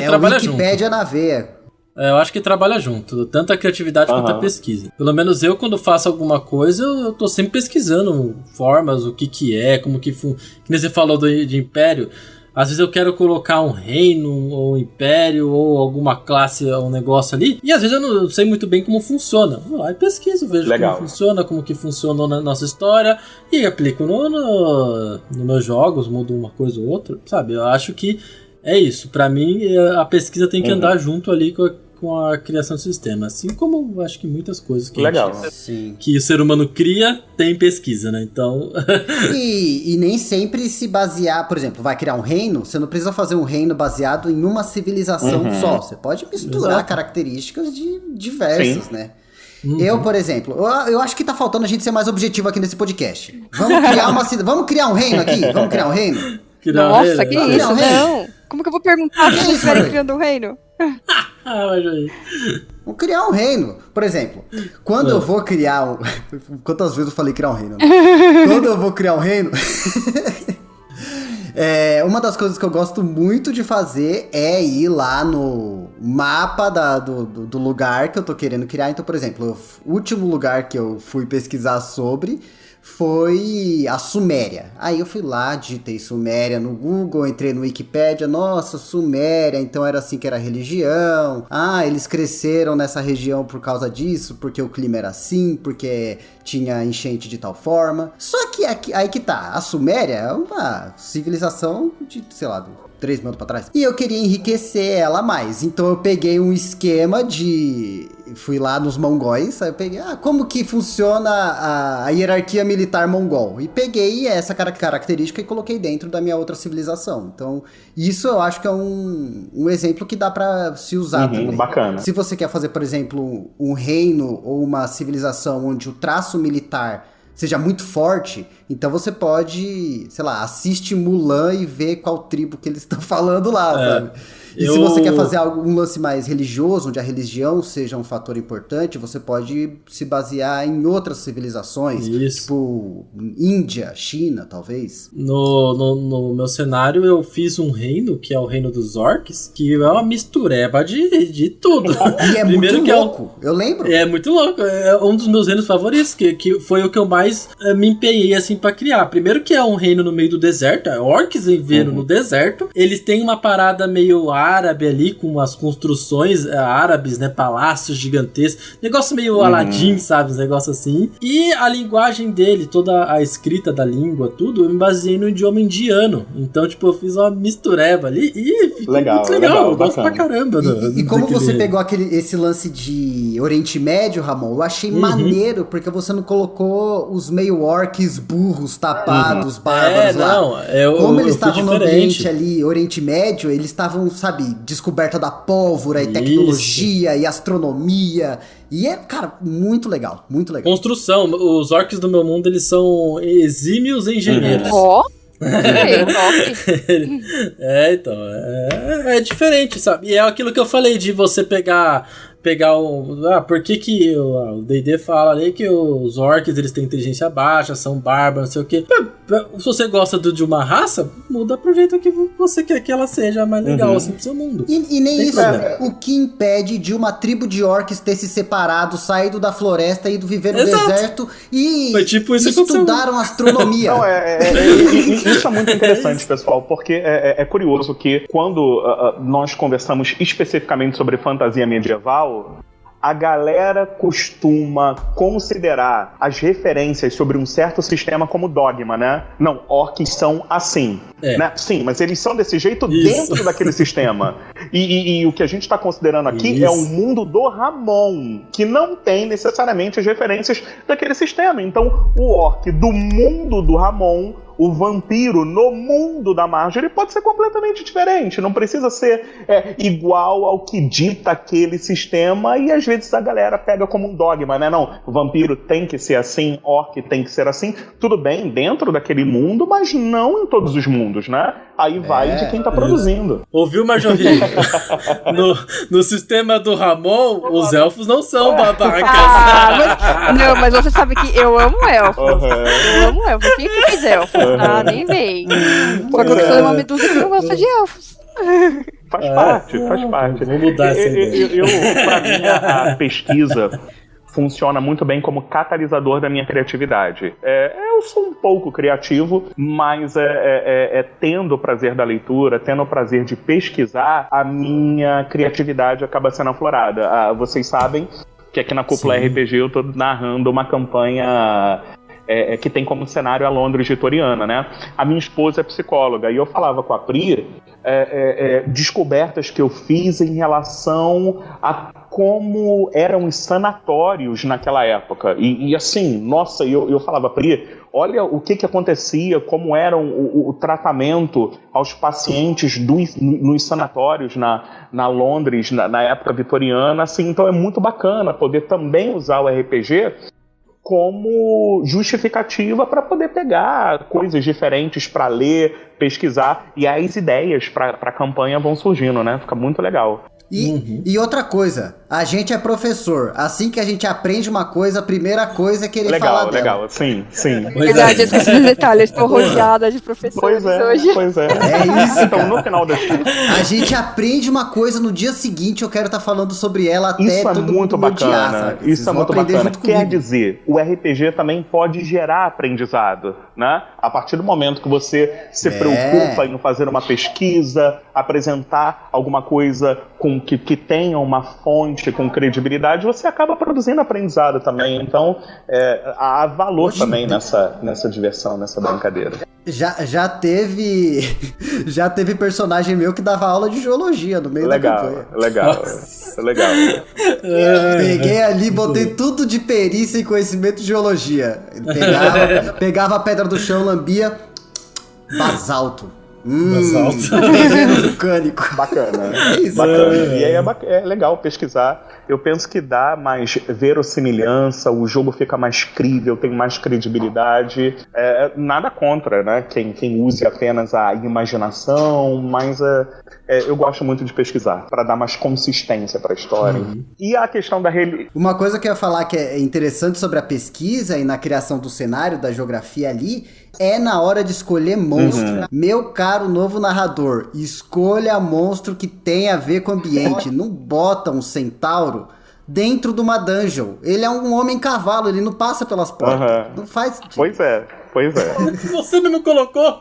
trabalha junto. Wikipédia na veia. Eu acho que trabalha junto, tanto a criatividade quanto a pesquisa. Pelo menos eu, quando faço alguma coisa, eu tô sempre pesquisando formas, o que é, como que funciona. Que nem você falou de Império. Às vezes eu quero colocar um reino, ou um império, ou alguma classe, um negócio ali. E às vezes eu não sei muito bem como funciona. Vou lá e pesquiso, vejo como funciona, como que funcionou na nossa história. E aplico nos meus jogos, mudo uma coisa ou outra, sabe? Eu acho que é isso. Pra mim, a pesquisa tem que andar junto ali com a criação do sistema. Assim como eu acho que muitas coisas que que o ser humano cria, tem pesquisa, né? Então... e nem sempre se basear... Por exemplo, vai criar um reino, você não precisa fazer um reino baseado em uma civilização só. Você pode misturar características diversas, né? Eu, por exemplo, eu acho que tá faltando a gente ser mais objetivo aqui nesse podcast. Vamos criar um reino aqui? Vamos criar um reino? Nossa, que isso? Não! Como que eu vou perguntar se eles estiverem criando um reino? Mas aí. Vou criar um reino. Por exemplo, quando eu vou criar Quantas vezes eu falei criar um reino? Quando eu vou criar um reino... Uma das coisas que eu gosto muito de fazer é ir lá no mapa do lugar que eu tô querendo criar. Então, por exemplo, o último lugar que eu fui pesquisar sobre foi a Suméria. Aí eu fui lá, digitei Suméria no Google, entrei no Wikipédia, nossa, Suméria, então era assim que era a religião. Ah, eles cresceram nessa região por causa disso, porque o clima era assim, porque tinha enchente de tal forma. Só que aí que tá, a Suméria é uma civilização de, sei lá, 3 mil anos pra trás. E eu queria enriquecer ela mais. Então eu peguei um esquema de... Fui lá nos mongóis, aí eu peguei... como que funciona a hierarquia militar mongol? E peguei essa característica e coloquei dentro da minha outra civilização. Então, isso eu acho que é um exemplo que dá pra se usar também. Bacana. Se você quer fazer, por exemplo, um reino ou uma civilização onde o traço militar seja muito forte, então você pode, sei lá, assiste Mulan e vê qual tribo que eles estão falando lá, sabe? E se você quer fazer um lance mais religioso, onde a religião seja um fator importante, você pode se basear em outras civilizações, tipo Índia, China, talvez. No meu cenário, eu fiz um reino, que é o reino dos orcs, que é uma mistureba de tudo. E é muito louco, eu lembro. É muito louco, é um dos meus reinos favoritos, que foi o que eu mais me empenhei, assim, pra criar. Primeiro que é um reino no meio do deserto, orcs vivendo no deserto, eles têm uma parada meio árabe ali, com as construções árabes, né, palácios gigantescos, negócio meio Aladdin, sabe, uns negócios assim. E a linguagem dele, toda a escrita da língua, tudo, eu me baseei no idioma indiano. Então, tipo, eu fiz uma mistureba ali e ficou muito legal. Eu gosto pra caramba. E como você pegou esse lance de Oriente Médio, Ramon, eu achei maneiro, porque você não colocou os meio orcs burros, tapados, bárbaros lá. Como eles estavam no ambiente ali, Oriente Médio, eles estavam, sabe, descoberta da pólvora e tecnologia e astronomia. E é, cara, muito legal, muito legal. Construção, os orcs do meu mundo, eles são exímios engenheiros. Então, é diferente, sabe? E é aquilo que eu falei de você pegar por que o D&D fala ali que os orcs, eles têm inteligência baixa, são bárbaros, não sei o que. Se você gosta de uma raça, muda pro jeito que você quer que ela seja mais legal, assim, pro seu mundo. E nem isso, o que impede de uma tribo de orcs ter se separado, saído da floresta, ido viver no deserto e tipo estudaram astronomia. Não, isso é muito interessante, pessoal, porque é curioso que quando nós conversamos especificamente sobre fantasia medieval, a galera costuma considerar as referências sobre um certo sistema como dogma, né? Não, orcs são assim. Né? Sim, mas eles são desse jeito dentro daquele sistema. E o que a gente está considerando aqui é o mundo do Ramon, que não tem necessariamente as referências daquele sistema. Então, o orc do mundo do Ramon, o vampiro no mundo da Marjorie pode ser completamente diferente, não precisa ser igual ao que dita aquele sistema, e às vezes a galera pega como um dogma, né? Não, o vampiro tem que ser assim, orc tem que ser assim, tudo bem, dentro daquele mundo, mas não em todos os mundos, né? Aí vai de quem tá produzindo. Ouviu, Marjorie? no sistema do Ramon, os elfos não são babacas. Mas você sabe que eu amo elfos. Eu amo elfos, eu sempre quis elfos. Nem vem. Só que eu sou uma medusa que não gosta de elfos. Faz parte. Vamos mudar essa ideia. Pra mim, a pesquisa funciona muito bem como catalisador da minha criatividade. Eu sou um pouco criativo, mas tendo o prazer da leitura, tendo o prazer de pesquisar, a minha criatividade acaba sendo aflorada. Vocês sabem que aqui na Cúpula RPG eu tô narrando uma campanha que tem como cenário a Londres vitoriana, né? A minha esposa é psicóloga, e eu falava com a Pri descobertas que eu fiz em relação a como eram os sanatórios naquela época. E assim, nossa, eu falava, Pri, olha o que acontecia, como era o tratamento aos pacientes nos sanatórios na Londres, na época vitoriana, assim, então é muito bacana poder também usar o RPG como justificativa para poder pegar coisas diferentes para ler, pesquisar, e as ideias para a campanha vão surgindo, né? Fica muito legal. E outra coisa, a gente é professor. Assim que a gente aprende uma coisa, a primeira coisa é querer falar dela. Legal, sim. Verdade, eu esqueci dos detalhes. Estou rodeada de professores hoje. Pois é. É isso, Então, cara. no final das contas, A gente aprende uma coisa, no dia seguinte eu quero estar falando sobre ela até isso é todo muito mundo odiar, bacana. sabe? Isso Vocês é vão muito aprender bacana. junto Quer comigo. dizer, o RPG também pode gerar aprendizado, né? A partir do momento que você se preocupa em fazer uma pesquisa, apresentar alguma coisa que tenha uma fonte com credibilidade, você acaba produzindo aprendizado também. Então, há valor também nessa diversão, nessa brincadeira. Já teve personagem meu que dava aula de geologia no meio da campanha. Legal. Peguei ali, botei tudo de perícia e conhecimento de geologia. Pegava a pedra do chão, lambia, basalto. Terreno vulcânico. Bacana. É isso. Bacana. E aí é legal pesquisar. Eu penso que dá mais verossimilhança, o jogo fica mais crível, tem mais credibilidade. Nada contra, né? Quem use apenas a imaginação, mas eu gosto muito de pesquisar, para dar mais consistência para a história. E a questão da Uma coisa que eu ia falar que é interessante sobre a pesquisa e na criação do cenário, da geografia ali, é na hora de escolher monstro. Meu caro novo narrador, escolha monstro que tem a ver com o ambiente. Não bota um centauro dentro de uma dungeon. Ele é um homem-cavalo, ele não passa pelas portas. Não faz sentido. Pois é. Você mesmo colocou?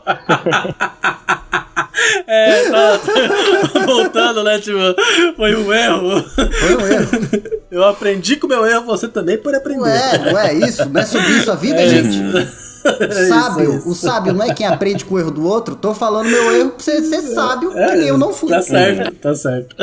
Voltando, né, tipo, foi um erro. Eu aprendi com o meu erro, você também pode aprender. Não é isso? Não é sobre isso a vida, gente? O sábio não é quem aprende com o erro do outro. Tô falando meu erro pra você ser sábio, que nem eu não fui. Tá certo.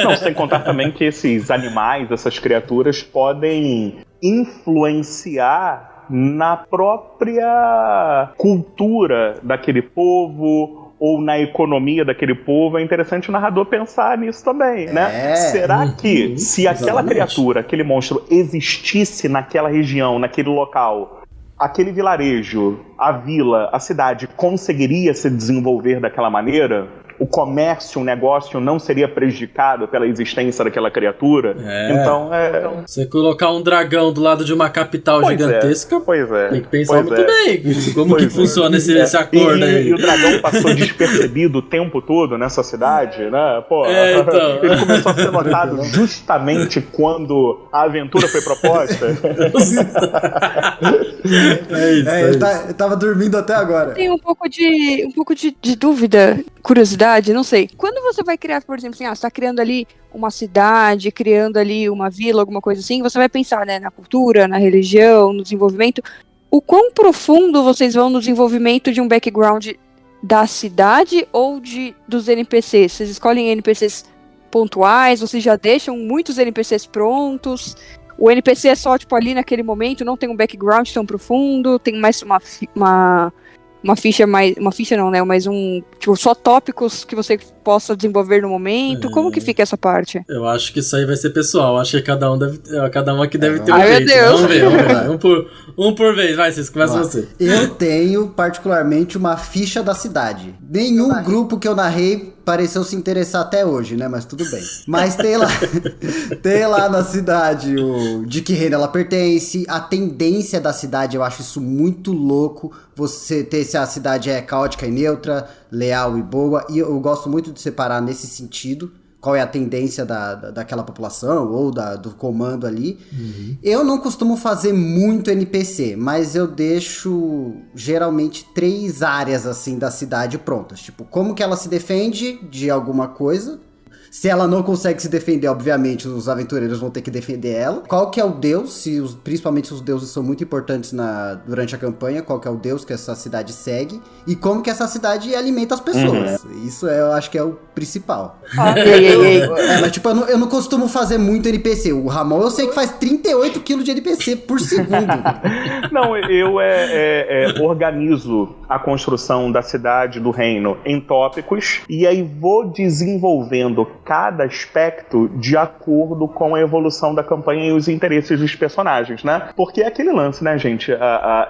Não, sem contar também que esses animais, essas criaturas, podem influenciar na própria cultura daquele povo ou na economia daquele povo. É interessante o narrador pensar nisso também, né? Será que se aquela criatura, aquele monstro existisse naquela região, naquele local, aquele vilarejo, a vila, a cidade conseguiria se desenvolver daquela maneira? O comércio, o negócio não seria prejudicado pela existência daquela criatura? Então, Você colocar um dragão do lado de uma capital gigantesca, tem que pensar muito bem como que funciona esse acordo aí. E o dragão passou despercebido o tempo todo nessa cidade, né? Então. Ele começou a ser notado justamente quando a aventura foi proposta. Eu tava dormindo até agora. Tem um pouco de dúvida, curiosidade, não sei. Quando você vai criar, por exemplo, assim, você tá criando ali uma cidade, criando ali uma vila, alguma coisa assim, você vai pensar, né, na cultura, na religião, no desenvolvimento. O quão profundo vocês vão no desenvolvimento de um background da cidade ou dos NPCs? Vocês escolhem NPCs pontuais, vocês já deixam muitos NPCs prontos? O NPC é só, tipo, ali naquele momento, não tem um background tão profundo, tem mais uma ficha mais... Uma ficha não, né? Mas tipo, só tópicos que você possa desenvolver no momento. Como que fica essa parte? Eu acho que isso aí vai ser pessoal. Acho que cada um aqui deve ter um jeito. Meu Deus. Vamos ver. Vai. Um por vez. Vai, Cisco, começa você. Eu tenho, particularmente, uma ficha da cidade. Nenhum grupo que eu narrei pareceu se interessar até hoje, né? Mas tudo bem. Mas tem lá na cidade de que reino ela pertence, a tendência da cidade, eu acho isso muito louco. Você ter se a cidade é caótica e neutra, leal e boa. E eu gosto muito de separar nesse sentido. Qual é a tendência daquela população ou do comando ali. Eu não costumo fazer muito NPC, mas eu deixo geralmente 3 áreas assim da cidade prontas. Tipo, como que ela se defende de alguma coisa. Se ela não consegue se defender, obviamente, os aventureiros vão ter que defender ela. Qual que é o deus, principalmente os deuses são muito importantes durante a campanha, qual que é o deus que essa cidade segue, e como que essa cidade alimenta as pessoas. Isso eu acho que é o principal. Mas tipo, eu não costumo fazer muito NPC. O Ramon eu sei que faz 38 kg de NPC por segundo. Não, eu organizo a construção da cidade, do reino, em tópicos, e aí vou desenvolvendo cada aspecto de acordo com a evolução da campanha e os interesses dos personagens, né? Porque é aquele lance, né, gente?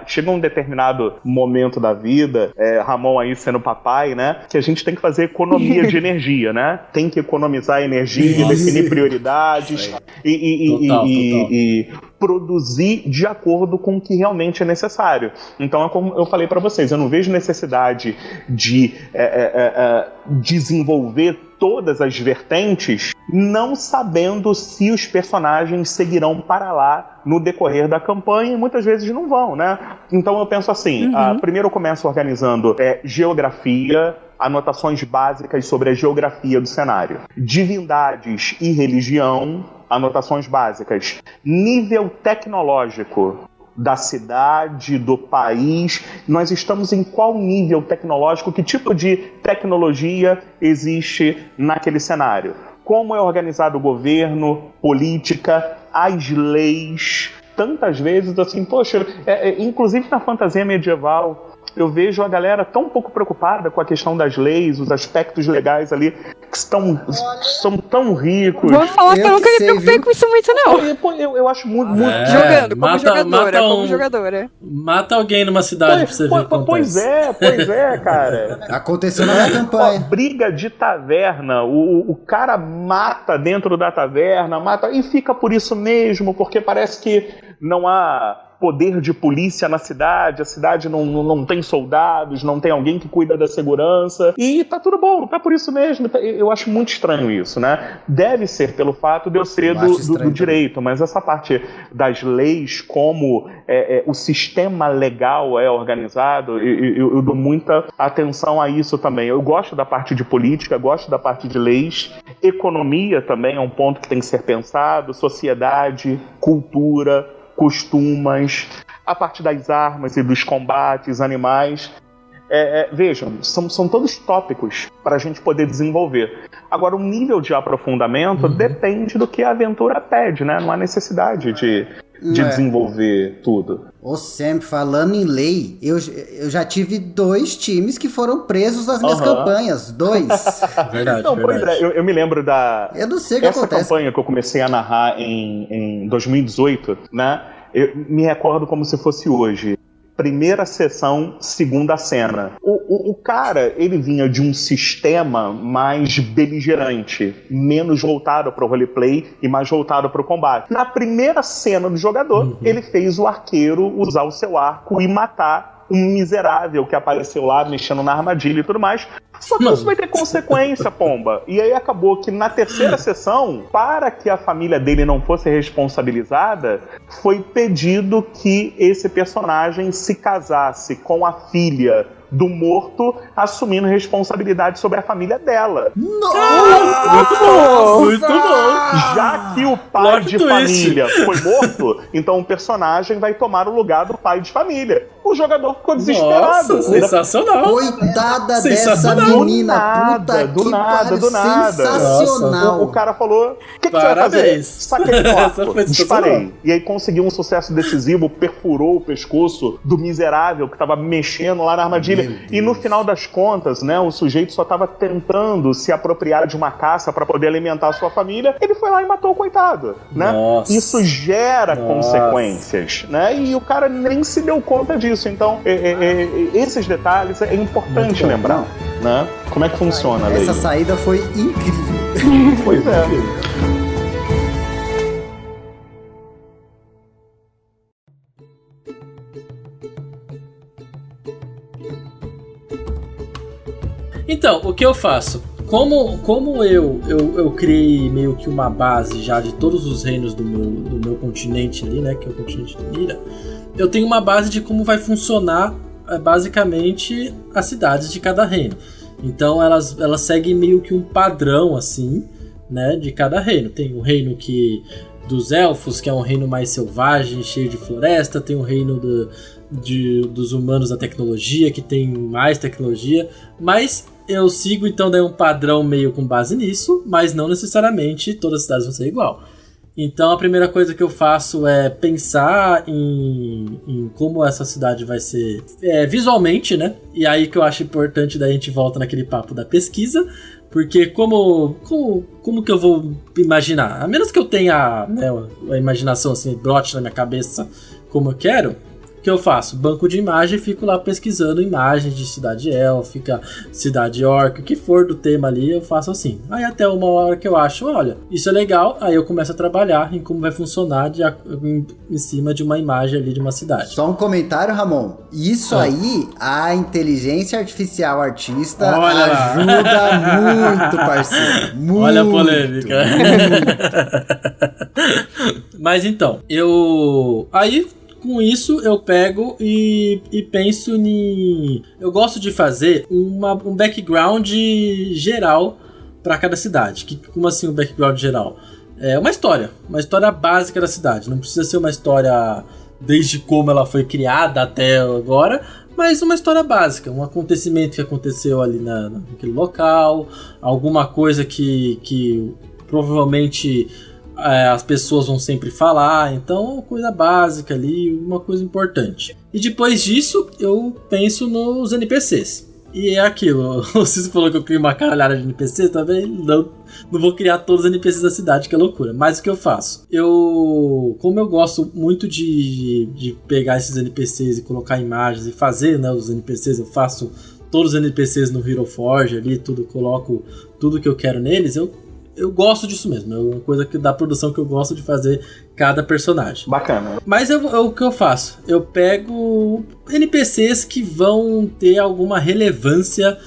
Chega um determinado momento da vida, Ramon aí sendo papai, né? Que a gente tem que fazer economia de energia, né? Tem que economizar energia, definir prioridades e produzir de acordo com o que realmente é necessário. Então, é como eu falei para vocês, eu não vejo necessidade de desenvolver todas as vertentes, não sabendo se os personagens seguirão para lá no decorrer da campanha, e muitas vezes não vão, né? Então eu penso assim, primeiro eu começo organizando geografia, anotações básicas sobre a geografia do cenário, divindades e religião, anotações básicas, nível tecnológico da cidade, do país, nós estamos em qual nível tecnológico, que tipo de tecnologia existe naquele cenário, como é organizado o governo, política, as leis, tantas vezes assim, poxa, inclusive na fantasia medieval, eu vejo a galera tão pouco preocupada com a questão das leis, os aspectos legais ali, que são tão ricos. Vou falar que eu nunca me preocupei com isso muito, não. Eu acho muito... Jogando, como jogadora. Mata alguém numa cidade pra você ver o que acontece. Pois é, cara. Aconteceu na minha campanha. Briga de taverna, o cara mata dentro da taverna, mata e fica por isso mesmo, porque parece que não há poder de polícia na cidade, a cidade não tem soldados, não tem alguém que cuida da segurança, e tá tudo bom, tá por isso mesmo. Eu acho muito estranho isso, né? Deve ser pelo fato de eu ser do direito, mas essa parte das leis, como o sistema legal é organizado, eu dou muita atenção a isso também. Eu gosto da parte de política, gosto da parte de leis, economia também é um ponto que tem que ser pensado, sociedade, cultura, costumes, a parte das armas e dos combates, animais. Vejam, são todos tópicos para a gente poder desenvolver. Agora, o nível de aprofundamento depende do que a aventura pede, né? Não há necessidade de desenvolver tudo. Ô Sam, falando em lei, eu já tive 2 times que foram presos nas minhas campanhas. 2. Verdade, não, verdade. Pois eu me lembro Eu não sei o que essa acontece. campanha que eu comecei a narrar em 2018, né? Eu me recordo como se fosse hoje. Primeira sessão, segunda cena. O cara, ele vinha de um sistema mais beligerante, menos voltado para o roleplay e mais voltado para o combate. Na primeira cena do jogador, ele fez o arqueiro usar o seu arco e matar um miserável que apareceu lá mexendo na armadilha e tudo mais. Só que isso vai ter consequência, pomba. E aí acabou que na terceira sessão, para que a família dele não fosse responsabilizada, foi pedido que esse personagem se casasse com a filha do morto, assumindo responsabilidade sobre a família dela. Nossa! Muito bom! Já que o pai de família foi morto, então o personagem vai tomar o lugar do pai de família. O jogador ficou desesperado. Nossa, sensacional! Coitada dessa menina, do nada. Sensacional! O cara falou, o que você vai fazer? Saquei o arco, disparei. E aí conseguiu um sucesso decisivo, perfurou o pescoço do miserável que estava mexendo lá na armadilha. E no final das contas, né, o sujeito só estava tentando se apropriar de uma caça para poder alimentar a sua família. Ele foi lá e matou o coitado, né? Isso gera consequências, né? E o cara nem se deu conta disso. Então, esses detalhes é importante lembrar, né? Como é que funciona a lei? Essa saída foi incrível. Pois é. Então, o que eu faço? Como eu criei meio que uma base já de todos os reinos do meu continente ali, né? Que é o continente de Mira. Eu tenho uma base de como vai funcionar basicamente as cidades de cada reino. Então elas seguem meio que um padrão assim, né? De cada reino. Tem o reino dos elfos, que é um reino mais selvagem, cheio de floresta. Tem o reino dos humanos da tecnologia, que tem mais tecnologia. Mas eu sigo então daí um padrão meio com base nisso, mas não necessariamente todas as cidades vão ser igual. Então a primeira coisa que eu faço é pensar em como essa cidade vai ser visualmente, né? E aí que eu acho importante, daí a gente volta naquele papo da pesquisa, Porque como que eu vou imaginar? A menos que eu tenha, né, a imaginação assim, brote na minha cabeça como eu quero, o que eu faço? Banco de imagem e fico lá pesquisando imagens de cidade élfica, cidade orc, o que for do tema ali, eu faço assim. Aí até uma hora que eu acho, olha, isso é legal, aí eu começo a trabalhar em como vai funcionar em cima de uma imagem ali de uma cidade. Só um comentário, Ramon. Isso aí, a inteligência artificial artista Olha ajuda muito, parceiro. Muito. Olha a polêmica. Mas então, aí com isso eu pego e penso em... Eu gosto de fazer um background geral para cada cidade. Como assim um background geral? É uma história básica da cidade. Não precisa ser uma história desde como ela foi criada até agora, mas uma história básica, um acontecimento que aconteceu ali naquele local, alguma coisa que provavelmente as pessoas vão sempre falar, então coisa básica ali, uma coisa importante. E depois disso eu penso nos NPCs. E é aquilo, o Cícero falou que eu crio uma caralhada de NPC também, não vou criar todos os NPCs da cidade, que é loucura. Mas o que eu faço? Como eu gosto muito de pegar esses NPCs e colocar imagens e fazer, né, os NPCs, eu faço todos os NPCs no Hero Forge ali, coloco tudo que eu quero neles, eu gosto disso mesmo, é uma coisa da produção que eu gosto de fazer cada personagem. Bacana. Mas o que eu faço? Eu pego NPCs que vão ter alguma relevância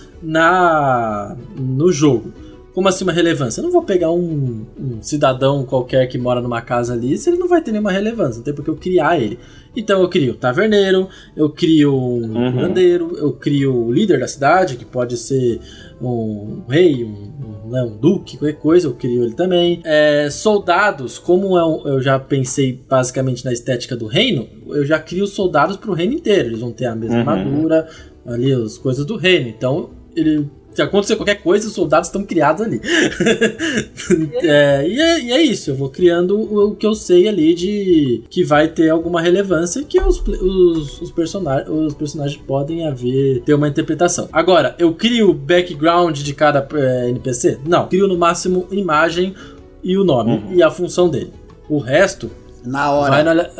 no jogo. Como assim uma relevância? Eu não vou pegar um cidadão qualquer que mora numa casa ali, se ele não vai ter nenhuma relevância, não tem porque eu criar ele. Então eu crio o taverneiro, eu crio um curandeiro, eu crio o líder da cidade, que pode ser um rei, um duque, qualquer coisa, eu crio ele também. Soldados, como eu já pensei basicamente na estética do reino, eu já crio soldados pro reino inteiro. Eles vão ter a mesma armadura, ali as coisas do reino. Então, se acontecer qualquer coisa, os soldados estão criados ali. E é isso, eu vou criando o que eu sei ali que vai ter alguma relevância, que os personagens podem ter uma interpretação. Agora, eu crio o background de cada NPC? Não, crio no máximo imagem e o nome e a função dele. O resto... Na hora.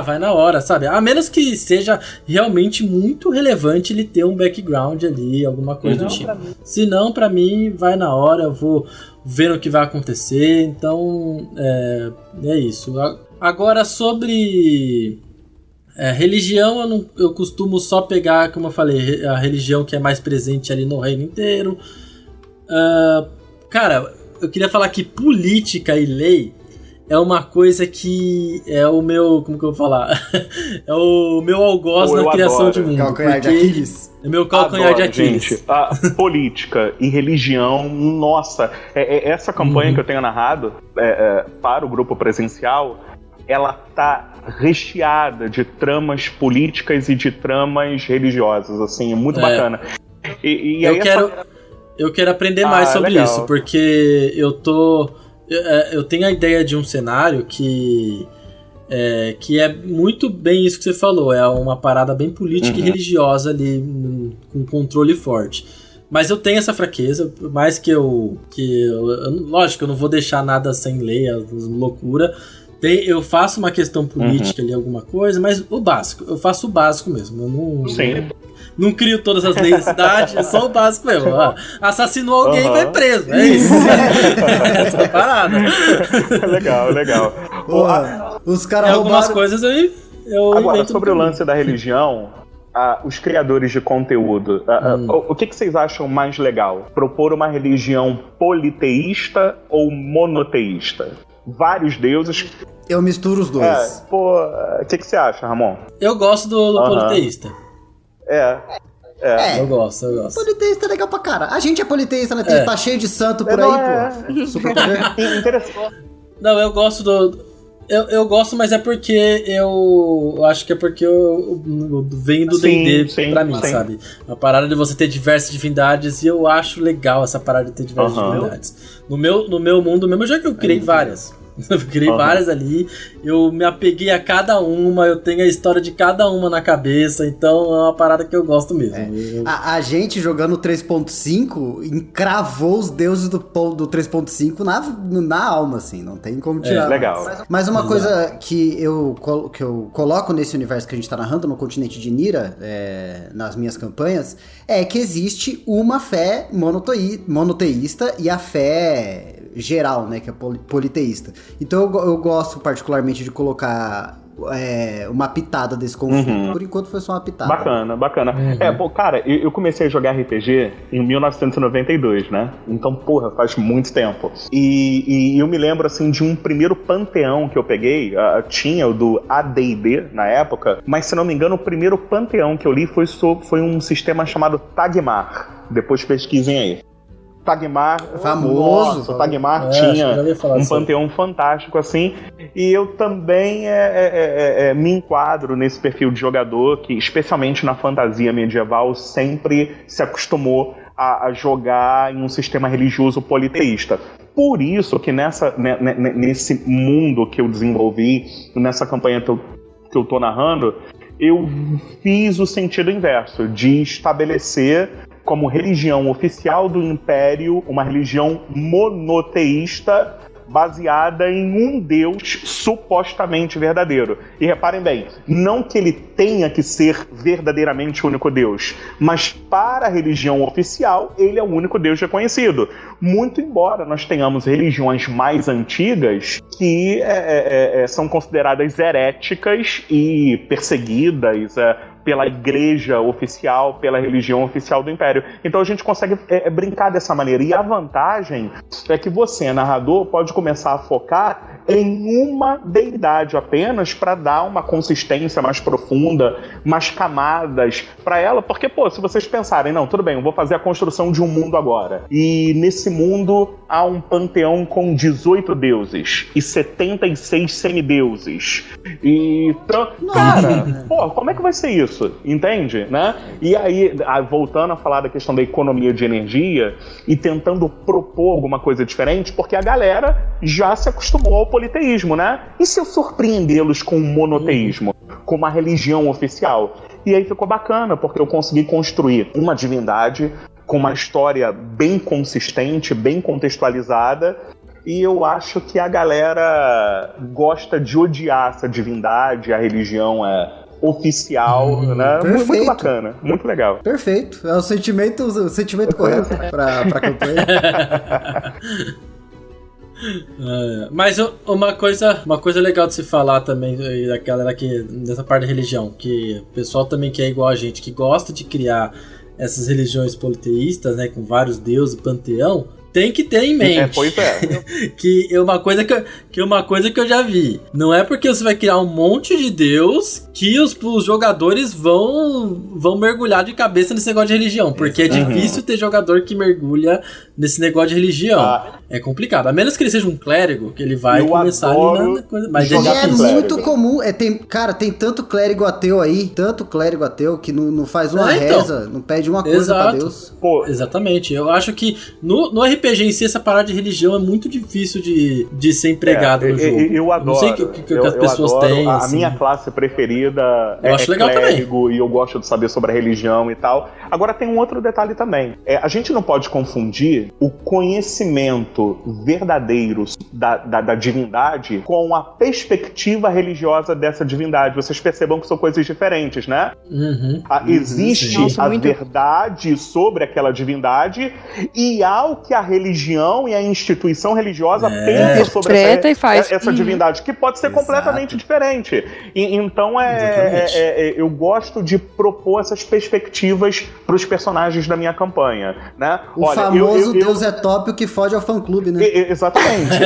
Vai na hora, sabe? A menos que seja realmente muito relevante ele ter um background ali, alguma coisa do tipo. Se não, pra mim, vai na hora, eu vou vendo o que vai acontecer. Então, é isso. Agora, sobre religião, eu costumo só pegar, como eu falei, a religião que é mais presente ali no reino inteiro. Cara, eu queria falar que política e lei é uma coisa que é o meu... Como que eu vou falar? É o meu algoz na criação de mundo. Calcanhar de Aquiles. É meu calcanhar de Aquiles. Gente, a política e religião, nossa, essa campanha que eu tenho narrado para o grupo presencial, ela tá recheada de tramas políticas e de tramas religiosas, assim, é muito bacana. E aí eu quero aprender mais sobre legal. isso, porque eu tenho a ideia de um cenário que é muito bem isso que você falou. É uma parada bem política e religiosa ali, com controle forte. Mas eu tenho essa fraqueza, por mais lógico, eu não vou deixar nada sem lei, loucura. Eu faço uma questão política ali, alguma coisa, mas o básico. Eu faço o básico mesmo. Eu não crio todas as leis da cidade, é só o básico mesmo. Assassinou alguém, vai preso. É isso. Essa é a parada. Legal. Os caras roubaram... algumas coisas eu Agora, sobre o lance da religião, os criadores de conteúdo, o que vocês acham mais legal? Propor uma religião politeísta ou monoteísta? Vários deuses. Eu misturo os dois. O que você acha, Ramon? Eu gosto do politeísta. Eu gosto. Politeísta é legal pra cara. A gente é politeísta, né? Tá cheio de santo por aí, pô. Super poder. Interessante. Não, eu gosto eu gosto, mas é porque eu acho que é porque eu venho do D&D pra mim, sabe? A parada de você ter diversas divindades, e eu acho legal essa parada de ter diversas divindades. No meu mundo mesmo, já que eu criei várias. Eu criei várias ali, eu me apeguei a cada uma, eu tenho a história de cada uma na cabeça, então é uma parada que eu gosto mesmo. A gente jogando 3.5 encravou os deuses do 3.5 na alma, assim, não tem como tirar. Legal. Mas uma coisa que eu coloco nesse universo que a gente tá narrando, no continente de Nira, nas minhas campanhas, é que existe uma fé monoteísta e a fé geral, né, que é politeísta. Então eu gosto particularmente de colocar uma pitada desse conflito. Por enquanto foi só uma pitada. Bacana. Cara, eu comecei a jogar RPG em 1992, né? Então, porra, faz muito tempo. E eu me lembro, assim, de um primeiro panteão que eu peguei, tinha o do AD&D na época, mas se não me engano, o primeiro panteão que eu li foi um sistema chamado Tagmar. Depois pesquisem aí. Tagmar, famoso. Nossa, o Tagmar tinha um panteão fantástico, assim, e eu também me enquadro nesse perfil de jogador que, especialmente na fantasia medieval, sempre se acostumou a jogar em um sistema religioso politeísta. Por isso que nesse mundo que eu desenvolvi, nessa campanha que eu tô narrando, eu fiz o sentido inverso, de estabelecer como religião oficial do Império uma religião monoteísta baseada em um Deus supostamente verdadeiro. E reparem bem, não que ele tenha que ser verdadeiramente o único Deus, mas para a religião oficial, ele é o único Deus reconhecido. Muito embora nós tenhamos religiões mais antigas que são consideradas heréticas e perseguidas pela igreja oficial, pela religião oficial do Império. Então a gente consegue brincar dessa maneira. E a vantagem é que você, narrador, pode começar a focar em uma deidade apenas para dar uma consistência mais profunda, mais camadas para ela. Porque, se vocês pensarem, não, tudo bem, eu vou fazer a construção de um mundo agora. E nesse mundo há um panteão com 18 deuses e 76 semideuses. E, cara, como é que vai ser isso? Entende? Né? E aí, voltando a falar da questão da economia de energia e tentando propor alguma coisa diferente, porque a galera já se acostumou ao politeísmo, né? E se eu surpreendê-los com um monoteísmo, com uma religião oficial? E aí ficou bacana, porque eu consegui construir uma divindade com uma história bem consistente, bem contextualizada. E eu acho que a galera gosta de odiar essa divindade, a religião oficial, né? Muito bacana, muito legal. Perfeito, é o sentimento correto pra campanha. Mas uma coisa legal de se falar também da galera dessa parte da religião, que o pessoal também que é igual a gente, que gosta de criar essas religiões politeístas, né, com vários deuses e panteão, tem que ter em mente que é uma coisa que eu já vi. Não é porque você vai criar um monte de deus que os jogadores vão mergulhar de cabeça nesse negócio de religião. Porque é difícil ter jogador que mergulha nesse negócio de religião. É complicado. A menos que ele seja um clérigo, que ele vai começar ali na coisa. Mas é muito comum. Tem tanto clérigo ateu aí, que não faz uma reza, não pede uma coisa pra Deus. Exatamente. Eu acho que no RPG em si, essa parada de religião é muito difícil de ser empregada no jogo. Eu adoro. Não sei o que as pessoas têm. A minha classe preferida acho legal clérigo, também. E eu gosto de saber sobre a religião e tal. Agora tem um outro detalhe também. A gente não pode confundir o conhecimento verdadeiro da divindade com a perspectiva religiosa dessa divindade. Vocês percebam que são coisas diferentes, né? Existe a verdade sobre aquela divindade e há o que a religião e a instituição religiosa pensa sobre essa divindade, que pode ser completamente diferente. Então eu gosto de propor essas perspectivas para os personagens da minha campanha, né? O famoso Deus é top, o que fode ao fã-clube, né? Exatamente.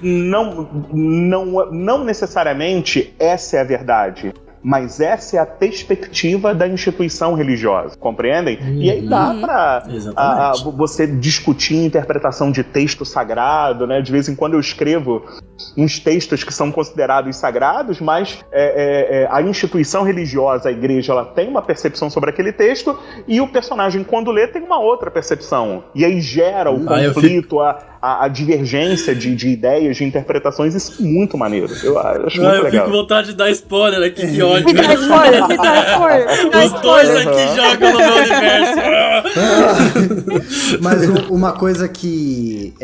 Não necessariamente essa é a verdade, mas essa é a perspectiva da instituição religiosa, compreendem? E aí dá pra você discutir interpretação de texto sagrado, né? De vez em quando eu escrevo uns textos que são considerados sagrados, mas a instituição religiosa, a igreja, ela tem uma percepção sobre aquele texto e o personagem, quando lê, tem uma outra percepção. E aí gera o conflito, a divergência de ideias, de interpretações. Isso é muito maneiro. Eu acho muito legal. Eu fico com vontade de dar spoiler aqui, que ódio. Me dá spoiler, me dá spoiler. Os dois aqui jogam no meu universo. Mas uma coisa que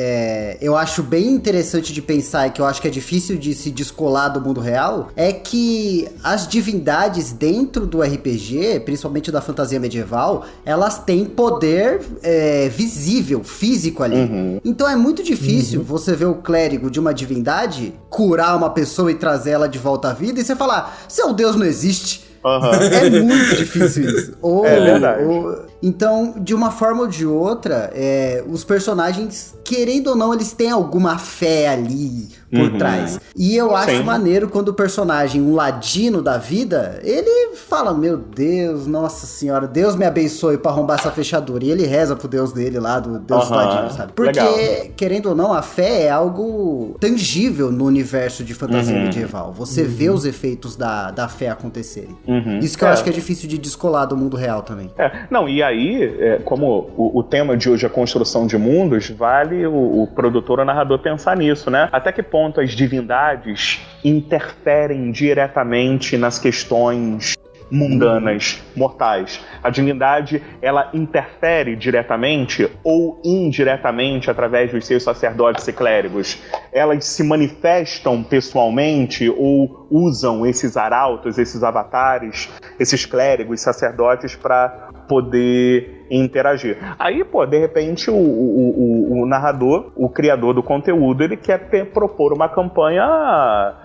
eu acho bem interessante de pensar e que eu acho que é difícil de se descolar do mundo real é que as divindades dentro do RPG, principalmente da fantasia medieval, elas têm poder visível, físico ali. Uhum. Então é muito difícil você ver o clérigo de uma divindade curar uma pessoa e trazer ela de volta à vida e você falar, seu Deus não existe. Uhum. É muito difícil isso. É verdade. Então, de uma forma ou de outra, os personagens, querendo ou não, eles têm alguma fé ali por trás. E eu acho maneiro quando o personagem, um ladino da vida, ele fala, meu Deus, nossa senhora, Deus me abençoe pra arrombar essa fechadura. E ele reza pro Deus dele lá, do Deus ladino, sabe? Porque, querendo ou não, a fé é algo tangível no universo de fantasia medieval. Você vê os efeitos da fé acontecerem. Isso que eu acho que é difícil de descolar do mundo real também. Não, e aí, como o tema de hoje é construção de mundos, vale o produtor ou narrador pensar nisso, né? Até que ponto as divindades interferem diretamente nas questões mundanas, mortais. A divindade, ela interfere diretamente ou indiretamente através dos seus sacerdotes e clérigos. Elas se manifestam pessoalmente ou usam esses arautos, esses avatares, esses clérigos, sacerdotes para poder interagir. Aí, de repente, o narrador, o criador do conteúdo, ele quer propor uma campanha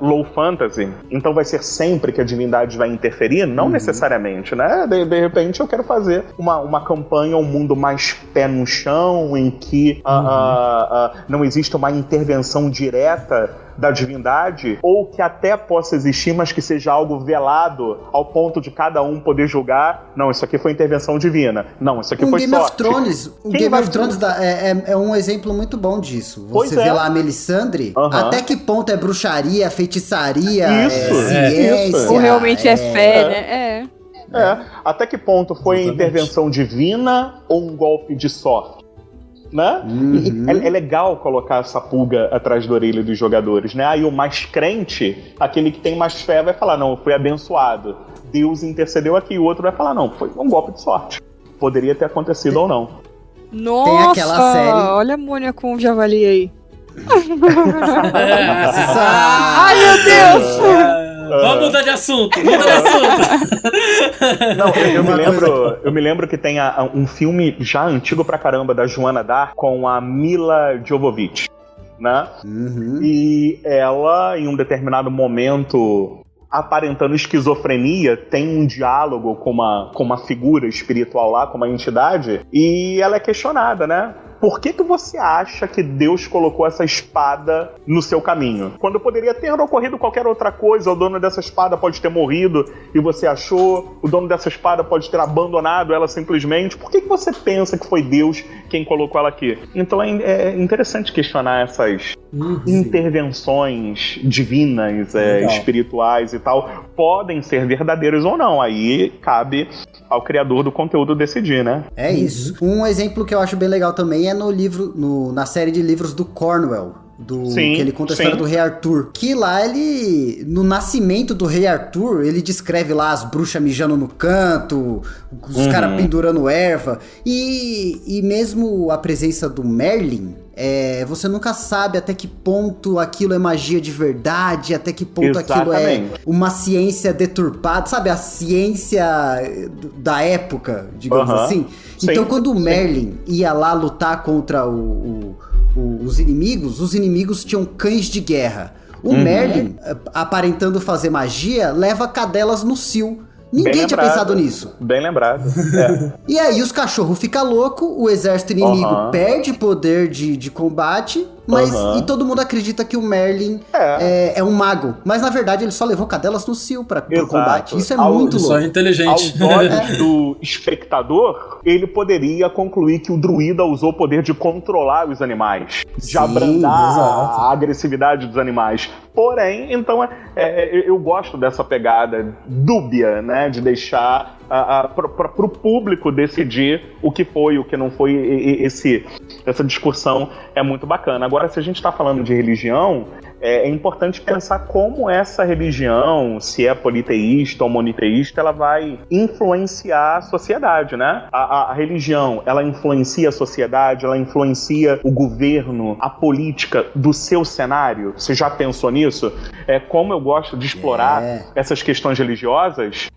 low fantasy. Então vai ser sempre que a divindade vai interferir? Não necessariamente, né? De repente eu quero fazer uma campanha, um mundo mais pé no chão, em que não existe uma intervenção direta da divindade, ou que até possa existir, mas que seja algo velado ao ponto de cada um poder julgar, não, isso aqui foi intervenção divina, não, isso aqui foi Game sorte. of Thrones, o Game of Thrones é um exemplo muito bom disso. Você vê lá a Melisandre, até que ponto é bruxaria, feitiçaria, ciência. Ou realmente é fé, né? Até que ponto foi intervenção divina ou um golpe de sorte? Né? É legal colocar essa pulga atrás da orelha dos jogadores, né? Aí o mais crente, aquele que tem mais fé, vai falar, não, eu fui abençoado, Deus intercedeu aqui. E o outro vai falar, não, foi um golpe de sorte, poderia ter acontecido ou não. Nossa, tem aquela série... olha a Mônia com o javali aí. Ai, meu Deus! Vamos mudar de assunto, muda de assunto. Não, eu me lembro que tem um filme já antigo pra caramba da Joana Dark com a Mila Jovovich, né? E ela, em um determinado momento, aparentando esquizofrenia, tem um diálogo com uma figura espiritual lá, com uma entidade, e ela é questionada, né? Por que você acha que Deus colocou essa espada no seu caminho? Quando poderia ter ocorrido qualquer outra coisa, o dono dessa espada pode ter morrido e você achou, o dono dessa espada pode ter abandonado ela simplesmente. Por que você pensa que foi Deus quem colocou ela aqui? Então é interessante questionar essas intervenções divinas, espirituais e tal. Podem ser verdadeiras ou não. Aí cabe ao criador do conteúdo decidir, né? É isso. Um exemplo que eu acho bem legal também é no livro, na série de livros do Cornwell. Que ele conta a história do Rei Arthur. Que lá ele, no nascimento do Rei Arthur, ele descreve lá as bruxas mijando no canto, os caras pendurando erva. E mesmo a presença do Merlin, você nunca sabe até que ponto aquilo é magia de verdade, até que ponto aquilo é uma ciência deturpada, sabe? A ciência da época, digamos assim. Então quando o Merlin ia lá lutar contra os inimigos tinham cães de guerra. O Merlin, aparentando fazer magia, leva cadelas no cio. Ninguém tinha pensado nisso. Bem lembrado. E aí os cachorros ficam loucos, o exército inimigo perde poder de combate mas e todo mundo acredita que o Merlin é um mago. Mas na verdade ele só levou cadelas no cio pro combate. Isso é muito louco. Só é inteligente. Aos olhos do espectador, ele poderia concluir que o druida usou o poder de controlar os animais, de abrandar a agressividade dos animais. Porém, então, eu gosto dessa pegada dúbia, né, de deixar para o público decidir o que foi e o que não foi. Essa discussão é muito bacana. Agora, se a gente está falando de religião, é importante pensar como essa religião, se é politeísta ou moniteísta, ela vai influenciar a sociedade, né? A religião, ela influencia a sociedade, ela influencia o governo, a política do seu cenário. Você já pensou nisso? Como eu gosto de explorar essas questões religiosas,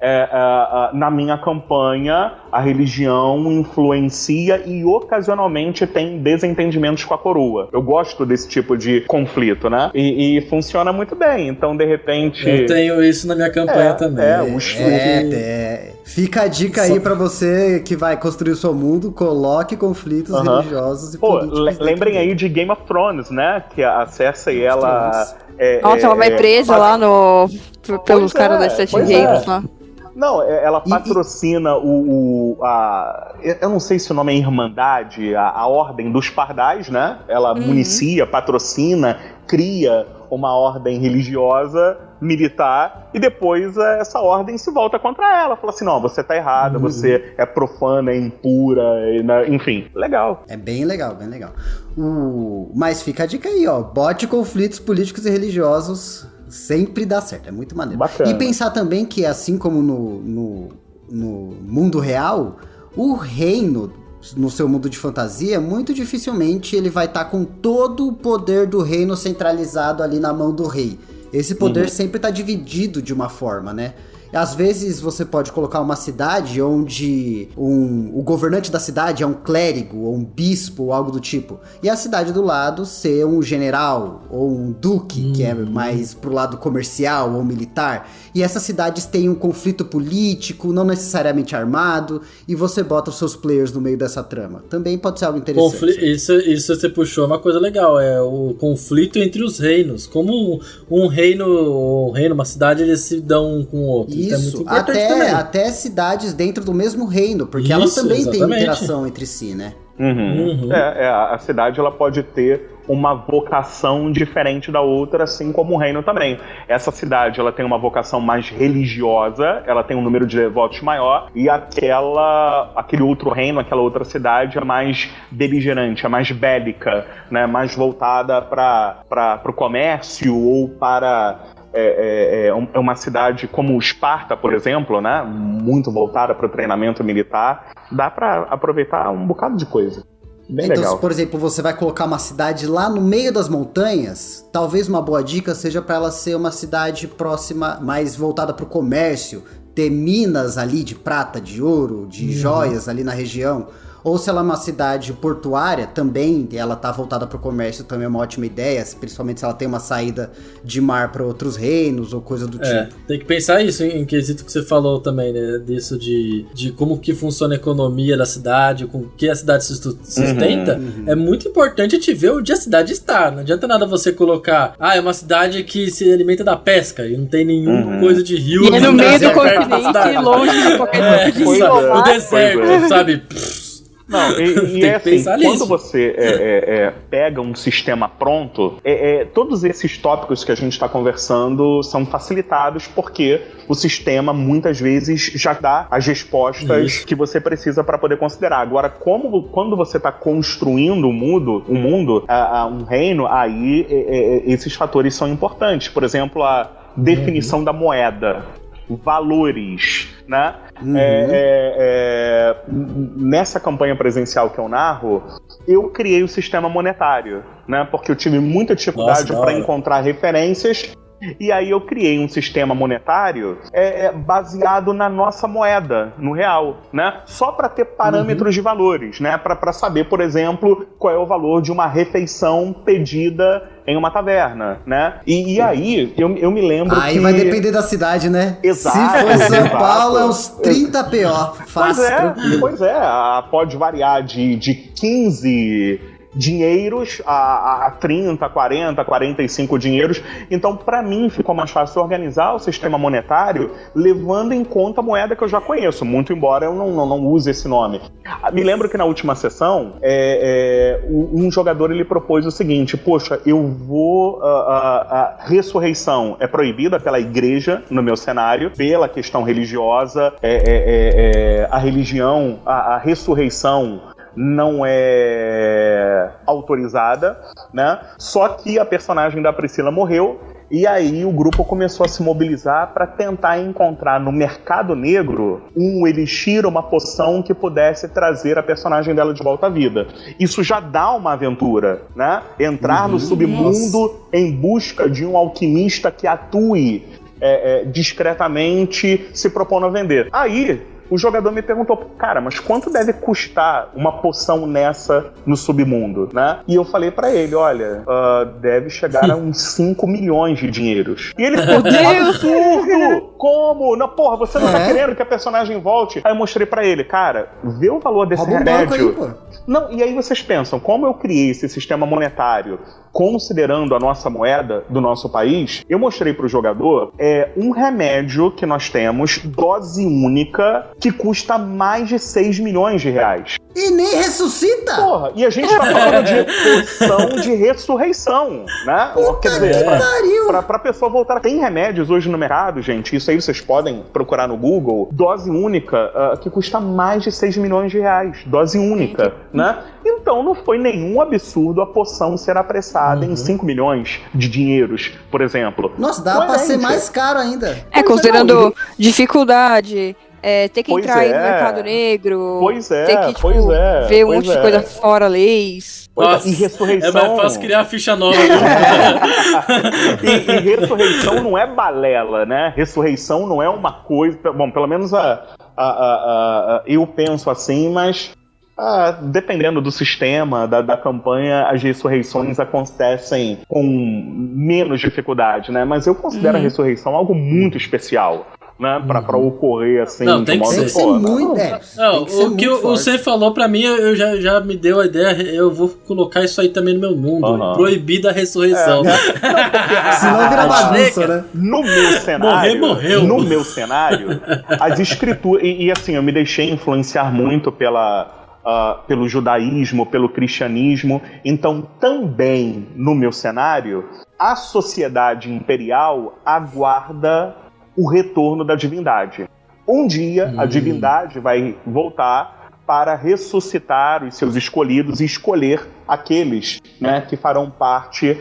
na minha campanha, a religião influencia e ocasionalmente tem desentendimentos com a coroa. Eu gosto desse tipo de conflito, né? E funciona muito bem. Então, de repente... Eu tenho isso na minha campanha também. Fica a dica aí pra você que vai construir o seu mundo, coloque conflitos religiosos e políticos. Lembrem aí de Game of Thrones, né? Que a Cersei, ela... Nossa, ela vai presa lá pelos caras das Sete Reinos lá. Não, ela patrocina eu não sei se o nome é Irmandade, a Ordem dos Pardais, né? Ela municia, patrocina, cria uma ordem religiosa, militar, e depois essa ordem se volta contra ela. Fala assim, não, você tá errada, você é profana, é impura, enfim. Legal. É bem legal, bem legal. Mas fica a dica aí, ó. Bote conflitos políticos e religiosos... Sempre dá certo, é muito maneiro. Bacana. E pensar também que, assim como no mundo real, o reino, no seu mundo de fantasia, muito dificilmente ele vai estar com todo o poder do reino centralizado ali na mão do rei. Esse poder sempre está dividido de uma forma, né? Às vezes você pode colocar uma cidade onde o governante da cidade é um clérigo, ou um bispo, ou algo do tipo. E a cidade do lado ser um general, ou um duque, que é mais pro lado comercial ou militar. E essas cidades têm um conflito político, não necessariamente armado, e você bota os seus players no meio dessa trama. Também pode ser algo interessante. Isso você puxou uma coisa legal, é o conflito entre os reinos. Como um reino, uma cidade, eles se dão um com o outro. Isso, até cidades dentro do mesmo reino, porque elas também têm interação entre si, né? A cidade ela pode ter uma vocação diferente da outra, assim como o reino também. Essa cidade ela tem uma vocação mais religiosa, ela tem um número de devotos maior, e aquele outro reino, aquela outra cidade é mais beligerante, é mais bélica, né? Mais voltada para o comércio ou para... É uma cidade como Esparta, por exemplo, né? Muito voltada para o treinamento militar. Dá para aproveitar um bocado de coisa. Bem então, legal. Se, por exemplo, você vai colocar uma cidade lá no meio das montanhas, talvez uma boa dica seja para ela ser uma cidade próxima, mais voltada para o comércio, ter minas ali de prata, de ouro, de joias ali na região. Ou se ela é uma cidade portuária, também ela tá voltada para o comércio, também é uma ótima ideia, principalmente se ela tem uma saída de mar para outros reinos ou coisa do tipo. Tem que pensar isso em quesito que você falou também, né? Disso de como que funciona a economia da cidade, com que a cidade se sustenta. É muito importante a gente ver onde a cidade está. Não adianta nada você colocar, é uma cidade que se alimenta da pesca e não tem nenhuma coisa de rio. E é no meio do continente, longe de qualquer tipo de o deserto, sabe? Não, e é assim, quando você pega um sistema pronto, todos esses tópicos que a gente está conversando são facilitados porque o sistema muitas vezes já dá as respostas que você precisa para poder considerar. Agora, quando você está construindo um mundo, um reino, aí esses fatores são importantes. Por exemplo, a definição da moeda, valores, né? Nessa campanha presencial que eu narro, eu criei o sistema monetário, né? Porque eu tive muita dificuldade para encontrar referências. E aí eu criei um sistema monetário baseado na nossa moeda, no real, né? Só para ter parâmetros de valores, né? Para saber, por exemplo, qual é o valor de uma refeição pedida em uma taverna, né? E aí, eu me lembro que... Aí vai depender da cidade, né? Exato. Se for São Paulo, é uns 30 PO. Fácil. Pois é. Pode variar de 15 dinheiros a 30, 40, 45 dinheiros. Então, para mim, ficou mais fácil organizar o sistema monetário levando em conta a moeda que eu já conheço, muito embora eu não use esse nome. Me lembro que na última sessão, um jogador ele propôs o seguinte: poxa, eu vou... a ressurreição é proibida pela igreja no meu cenário, pela questão religiosa, a religião, a ressurreição não é autorizada, né? Só que a personagem da Priscila morreu, e aí o grupo começou a se mobilizar para tentar encontrar no mercado negro um elixir, uma poção que pudesse trazer a personagem dela de volta à vida. Isso já dá uma aventura, né? Entrar no submundo em busca de um alquimista que atue discretamente, se propondo a vender. Aí o jogador me perguntou: cara, mas quanto deve custar uma poção nessa no submundo, né? E eu falei pra ele: olha, deve chegar a uns 5 milhões de dinheiros. E ele falou: absurdo! Como? Não, porra, você não tá querendo que a personagem volte? Aí eu mostrei pra ele: cara, vê o valor desse remédio. Aí, não, e aí vocês pensam, como eu criei esse sistema monetário considerando a nossa moeda do nosso país, eu mostrei pro jogador um remédio que nós temos, dose única, que custa mais de 6 milhões de reais. E nem ressuscita! Porra, e a gente tá falando de poção de ressurreição, né? Puta Quer dizer, que pra pessoa voltar. Tem remédios hoje no mercado, gente, isso aí vocês podem procurar no Google, dose única, que custa mais de 6 milhões de reais. Dose única, né? Então não foi nenhum absurdo a poção ser apressada em 5 milhões de dinheiros, por exemplo. Nossa, dá pra ser mais caro ainda. Considerando dificuldade... ter que entrar aí no mercado negro, ter que ver um monte de coisa fora leis. Nossa, e ressurreição... É mais fácil criar ficha nova. e ressurreição não é balela, né? Ressurreição não é uma coisa... Bom, pelo menos eu penso assim, mas... dependendo do sistema, da campanha, as ressurreições acontecem com menos dificuldade, né? Mas eu considero a ressurreição algo muito especial, né? Pra ocorrer assim. Não, tem que ser muito. O que você falou pra mim, eu já me deu a ideia. Eu vou colocar isso aí também no meu mundo. Proibida a ressurreição. Senão vira bagunça, né? No meu cenário. Morreu. No meu cenário, as escrituras. E assim, eu me deixei influenciar muito pelo judaísmo, pelo cristianismo. Então, também no meu cenário, a sociedade imperial aguarda o retorno da divindade. Um dia, a divindade vai voltar para ressuscitar os seus escolhidos e escolher aqueles, né, que farão parte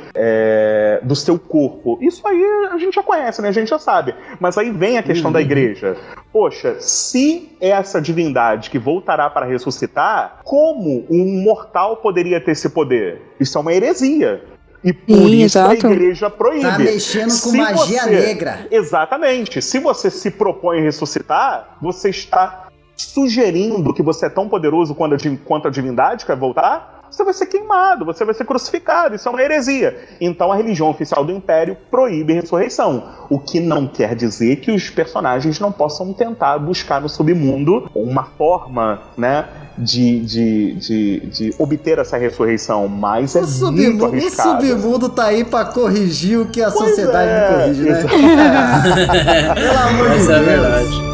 do seu corpo. Isso aí a gente já conhece, né? A gente já sabe. Mas aí vem a questão da igreja. Poxa, se essa divindade que voltará para ressuscitar, como um mortal poderia ter esse poder? Isso é uma heresia. E por isso a igreja proíbe. Tá mexendo com magia negra. Exatamente. Se você se propõe a ressuscitar, você está sugerindo que você é tão poderoso quanto a divindade que vai voltar, você vai ser queimado, você vai ser crucificado. Isso é uma heresia. Então a religião oficial do Império proíbe a ressurreição. O que não quer dizer que os personagens não possam tentar buscar no submundo uma forma, né, de obter essa ressurreição, mas muito arriscado. O submundo tá aí pra corrigir o que a sociedade não corrige, né? Pelo amor de Deus. Essa é a verdade.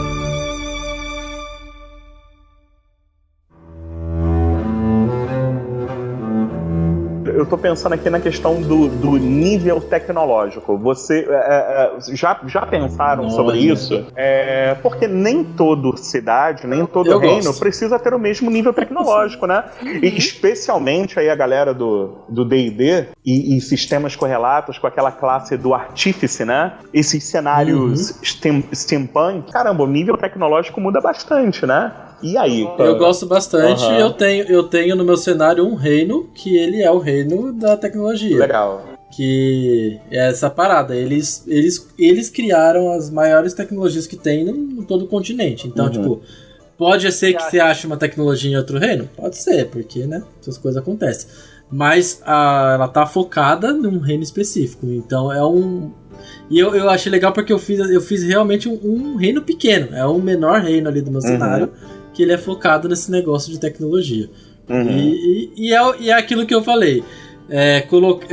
Eu tô pensando aqui na questão do nível tecnológico. Você já pensaram sobre isso? Porque nem toda cidade, nem todo reino precisa ter o mesmo nível tecnológico, né? E especialmente aí a galera do D&D e sistemas correlatos com aquela classe do artífice, né? Esses cenários steampunk. Caramba, o nível tecnológico muda bastante, né? E aí? Eu gosto bastante. Eu tenho no meu cenário um reino que ele é o reino da tecnologia. Legal. Que é essa parada. Eles criaram as maiores tecnologias que tem em todo o continente. Então, tipo, pode ser que você ache uma tecnologia em outro reino? Pode ser, porque, né? Essas coisas acontecem. Mas ela tá focada num reino específico. Então é um... E eu achei legal porque eu fiz realmente um reino pequeno. É o menor reino ali do meu cenário, que ele é focado nesse negócio de tecnologia. E é aquilo que eu falei.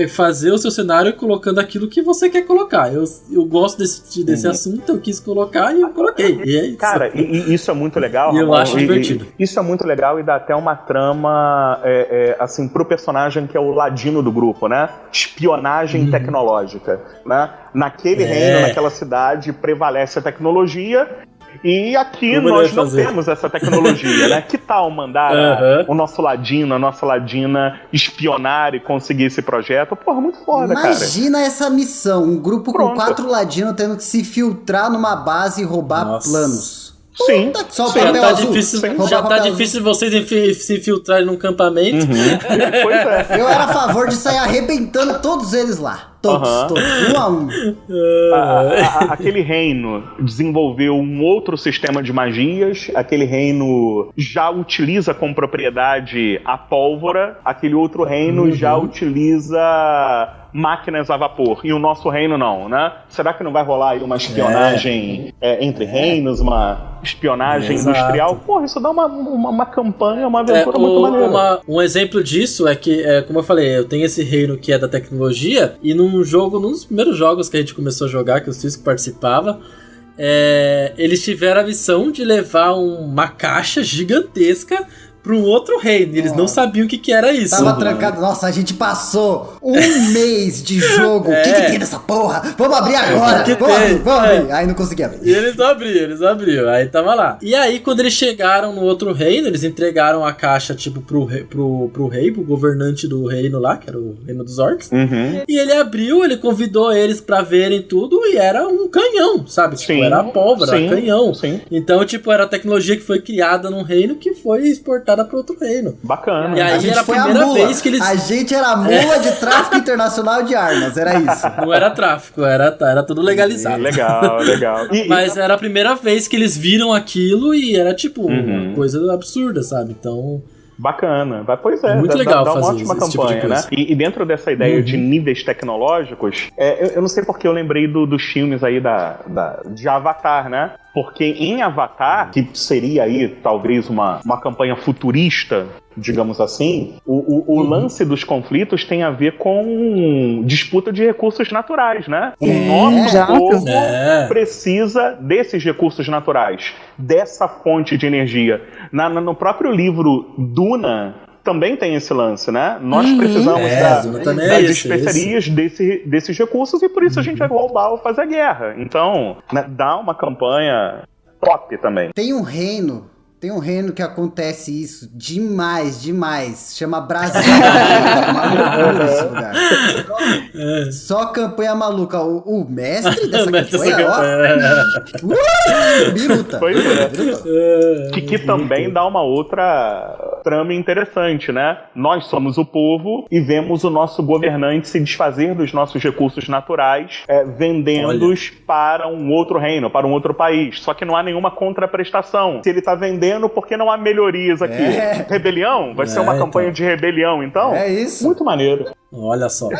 Fazer o seu cenário colocando aquilo que você quer colocar. Eu gosto desse assunto, eu quis colocar e eu coloquei. E é isso. Cara, e isso é muito legal. E eu acho divertido. Isso é muito legal e dá até uma trama assim, pro personagem que é o ladino do grupo, né? Espionagem tecnológica, né? Naquele reino, naquela cidade, prevalece a tecnologia. E aqui nós não temos essa tecnologia, né? Que tal mandar o nosso ladino, a nossa ladina espionar e conseguir esse projeto? Porra, muito foda, cara. Imagina essa missão, um grupo com 4 ladinos tendo que se filtrar numa base e roubar planos. Sim. Só o papel azul. Já tá difícil vocês se infiltrarem num campamento. Pois é. Eu era a favor de sair arrebentando todos eles lá. Todos, um a um. Aquele reino desenvolveu um outro sistema de magias, aquele reino já utiliza com propriedade a pólvora, aquele outro reino já utiliza máquinas a vapor, e o nosso reino não, né? Será que não vai rolar aí uma espionagem entre reinos, uma espionagem industrial? Porra, isso dá uma campanha, uma aventura muito maneira. Um exemplo disso é que, como eu falei, eu tenho esse reino que é da tecnologia, e num dos primeiros jogos que a gente começou a jogar, que o Cisco participava, eles tiveram a missão de levar uma caixa gigantesca para um outro reino. Eles não sabiam o que era isso. Tava trancado. Nossa, a gente passou um mês de jogo. O que tem nessa porra? Vamos abrir agora. Vamos abrir. Aí não consegui abrir. E eles abriram. Aí tava lá. E aí, quando eles chegaram no outro reino, eles entregaram a caixa, tipo, pro rei, pro governante do reino lá, que era o reino dos orcs. E ele abriu, ele convidou eles pra verem tudo e era um canhão, sabe? Tipo, era pólvora, era canhão. Sim. Então, tipo, era a tecnologia que foi criada num reino que foi exportada para outro reino. Bacana. E aí era a primeira vez que eles... A gente era a mula de tráfico internacional de armas, era isso. Não era tráfico, era tudo legalizado. Legal. Mas era a primeira vez que eles viram aquilo e era tipo uma coisa absurda, sabe? Então... Bacana, pois é, muito legal dá uma fazer ótima esse campanha, tipo de né? E dentro dessa ideia de níveis tecnológicos, eu não sei porque eu lembrei dos filmes aí de Avatar, né? Porque em Avatar, que seria aí talvez uma campanha futurista, digamos assim, o lance dos conflitos tem a ver com disputa de recursos naturais, né? O nosso povo precisa desses recursos naturais, dessa fonte de energia. No próprio livro Duna também tem esse lance, né? Nós precisamos das especiarias desses recursos e por isso a gente vai roubar ou fazer guerra. Então, né, dá uma campanha top também. Tem um reino que acontece isso demais. Chama Brasil. Só campanha maluca. O mestre dessa campanha, biruta. Pois é. Que também dá uma outra trama interessante, né? Nós somos o povo e vemos o nosso governante se desfazer dos nossos recursos naturais, vendendo-os para um outro reino, para um outro país. Só que não há nenhuma contraprestação. Se ele está vendendo, porque não há melhorias aqui. Rebelião? Vai ser uma campanha de rebelião, então? É isso. Muito maneiro. Olha só.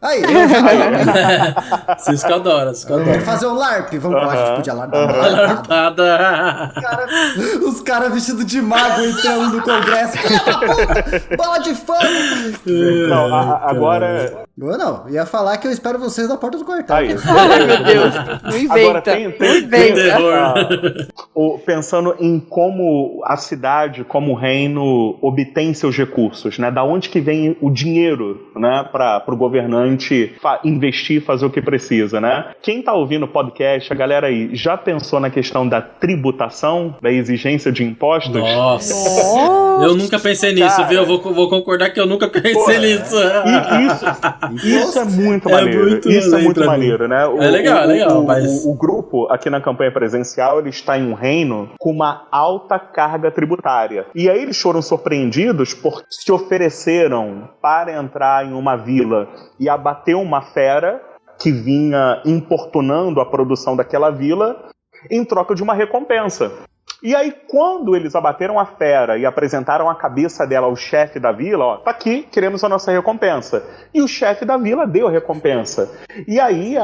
Aí. Cisco adora. Fazer um LARP. Vamos lá, a gente podia larpada. Os caras vestidos de mago entrando no congresso. Bola de fogo. Não, agora... Não, ia falar que eu espero vocês na porta do quartel. Ai, meu Deus. Não inventa. Pensando em como a cidade, como o reino obtém seus recursos, né? Da onde que vem o dinheiro, né? Para o governante investir e fazer o que precisa, né? Quem tá ouvindo o podcast, a galera aí, já pensou na questão da tributação, da exigência de impostos? Nossa! Eu nunca pensei nisso, cara, viu? Eu vou concordar que eu nunca pensei nisso. Isso é muito maneiro. Isso é muito maneiro, né? É legal, mas... O grupo, aqui na campanha presencial, ele está em um reino com uma alta carga tributária. E aí eles foram surpreendidos porque se ofereceram para entrar em uma vila e abater uma fera que vinha importunando a produção daquela vila em troca de uma recompensa. E aí, quando eles abateram a fera e apresentaram a cabeça dela ao chefe da vila, ó, tá aqui, queremos a nossa recompensa. E o chefe da vila deu a recompensa. E aí,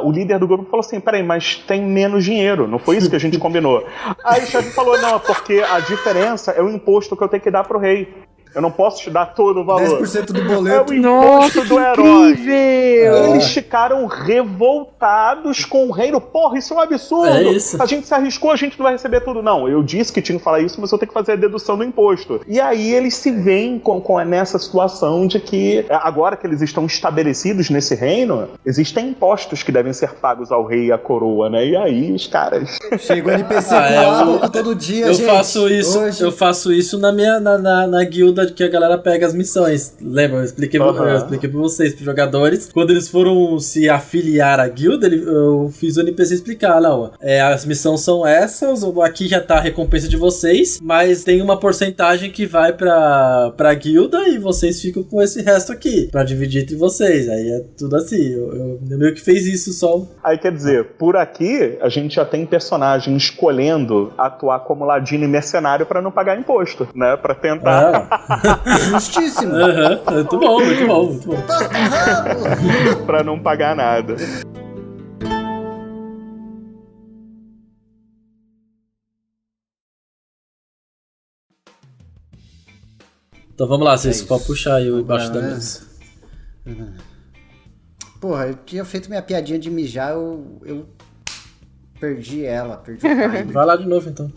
o líder do grupo falou assim, peraí, mas tem menos dinheiro, não foi isso que a gente combinou? Aí o chefe falou, não, porque a diferença é o imposto que eu tenho que dar pro rei. Eu não posso te dar todo o valor. 10% do boleto. É o imposto do herói. Incrível! Eles ficaram revoltados com o reino. Porra, isso é um absurdo. É isso. A gente se arriscou, a gente não vai receber tudo. Não, eu disse que tinha que falar isso, mas eu tenho que fazer a dedução do imposto. E aí eles se veem nessa situação de que, agora que eles estão estabelecidos nesse reino, existem impostos que devem ser pagos ao rei e à coroa, né? E aí os caras... Chegou NPC com água todo dia, gente. Eu faço isso na guilda que a galera pega as missões. Lembra? Eu expliquei pra vocês, pros jogadores. Quando eles foram se afiliar à guilda, eu fiz o NPC explicar, não, as missões são essas, aqui já tá a recompensa de vocês, mas tem uma porcentagem que vai pra guilda e vocês ficam com esse resto aqui, pra dividir entre vocês. Aí é tudo assim. Eu meio que fez isso só. Aí quer dizer, por aqui, a gente já tem personagem escolhendo atuar como ladino e mercenário pra não pagar imposto, né? Pra tentar... Justíssimo. Muito bom, muito bom, muito bom. Pra não pagar nada. Então vamos lá, vocês podem puxar aí o embaixo da mesa. Porra, eu tinha feito minha piadinha de mijar, eu perdi ela, perdi o time. Vai lá de novo então.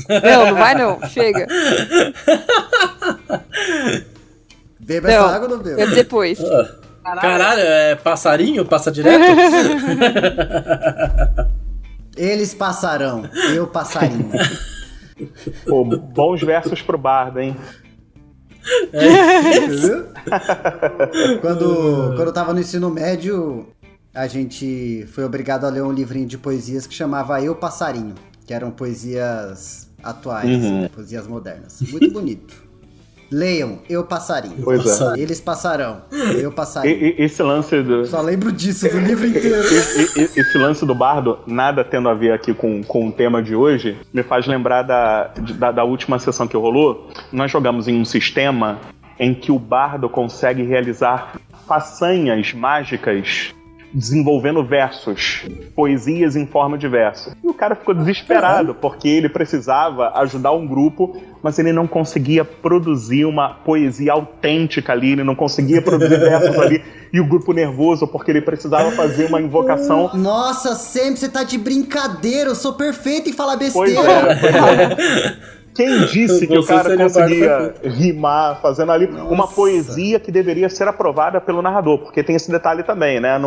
Não vai não, chega. Beba essa água ou não beba? Depois. Caralho, é passarinho? Passa direto? Eles passarão, eu passarinho. Pô, bons versos pro bardo, hein? Quando eu tava no ensino médio, a gente foi obrigado a ler um livrinho de poesias que chamava Eu Passarinho, que eram poesias atuais, poesias modernas. Muito bonito. Leiam, Eu Passarinho. Pois é. Eles passarão, eu passarinho. Esse lance do... Só lembro disso, do livro inteiro. Esse lance do bardo, nada tendo a ver aqui com o tema de hoje, me faz lembrar da última sessão que rolou. Nós jogamos em um sistema em que o bardo consegue realizar façanhas mágicas desenvolvendo versos, poesias em forma de verso. E o cara ficou desesperado, porque ele precisava ajudar um grupo, mas ele não conseguia produzir uma poesia autêntica ali, ele não conseguia produzir versos ali, e o grupo nervoso, porque ele precisava fazer uma invocação. Nossa, sempre você tá de brincadeira, eu sou perfeito em falar Pois besteira. é. Quem disse que o cara conseguia rimar fazendo ali uma poesia que deveria ser aprovada pelo narrador? Porque tem esse detalhe também, né?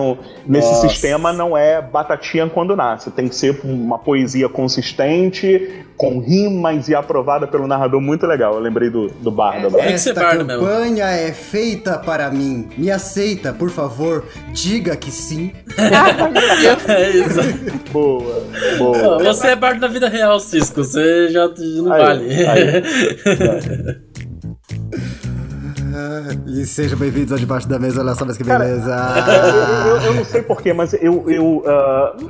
Nesse sistema não é batatinha quando nasce. Tem que ser uma poesia consistente, com rimas e aprovada pelo narrador. Muito legal. Eu lembrei do bardo. Esta campanha é feita para mim. Me aceita, por favor. Diga que sim. É isso. Boa. Você é bardo na vida real, Cisco. Você já não vale. E sejam bem-vindos ao Debaixo da Mesa, olha só, mas que beleza. Eu não sei porquê, mas eu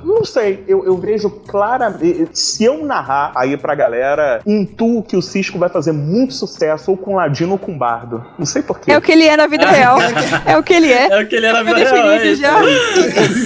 não sei, eu vejo claramente, se eu narrar aí pra galera, intuo que o Cisco vai fazer muito sucesso ou com Ladino ou com Bardo. Não sei porquê. É o que ele é na vida real. É o que ele é. É o que ele é na vida real.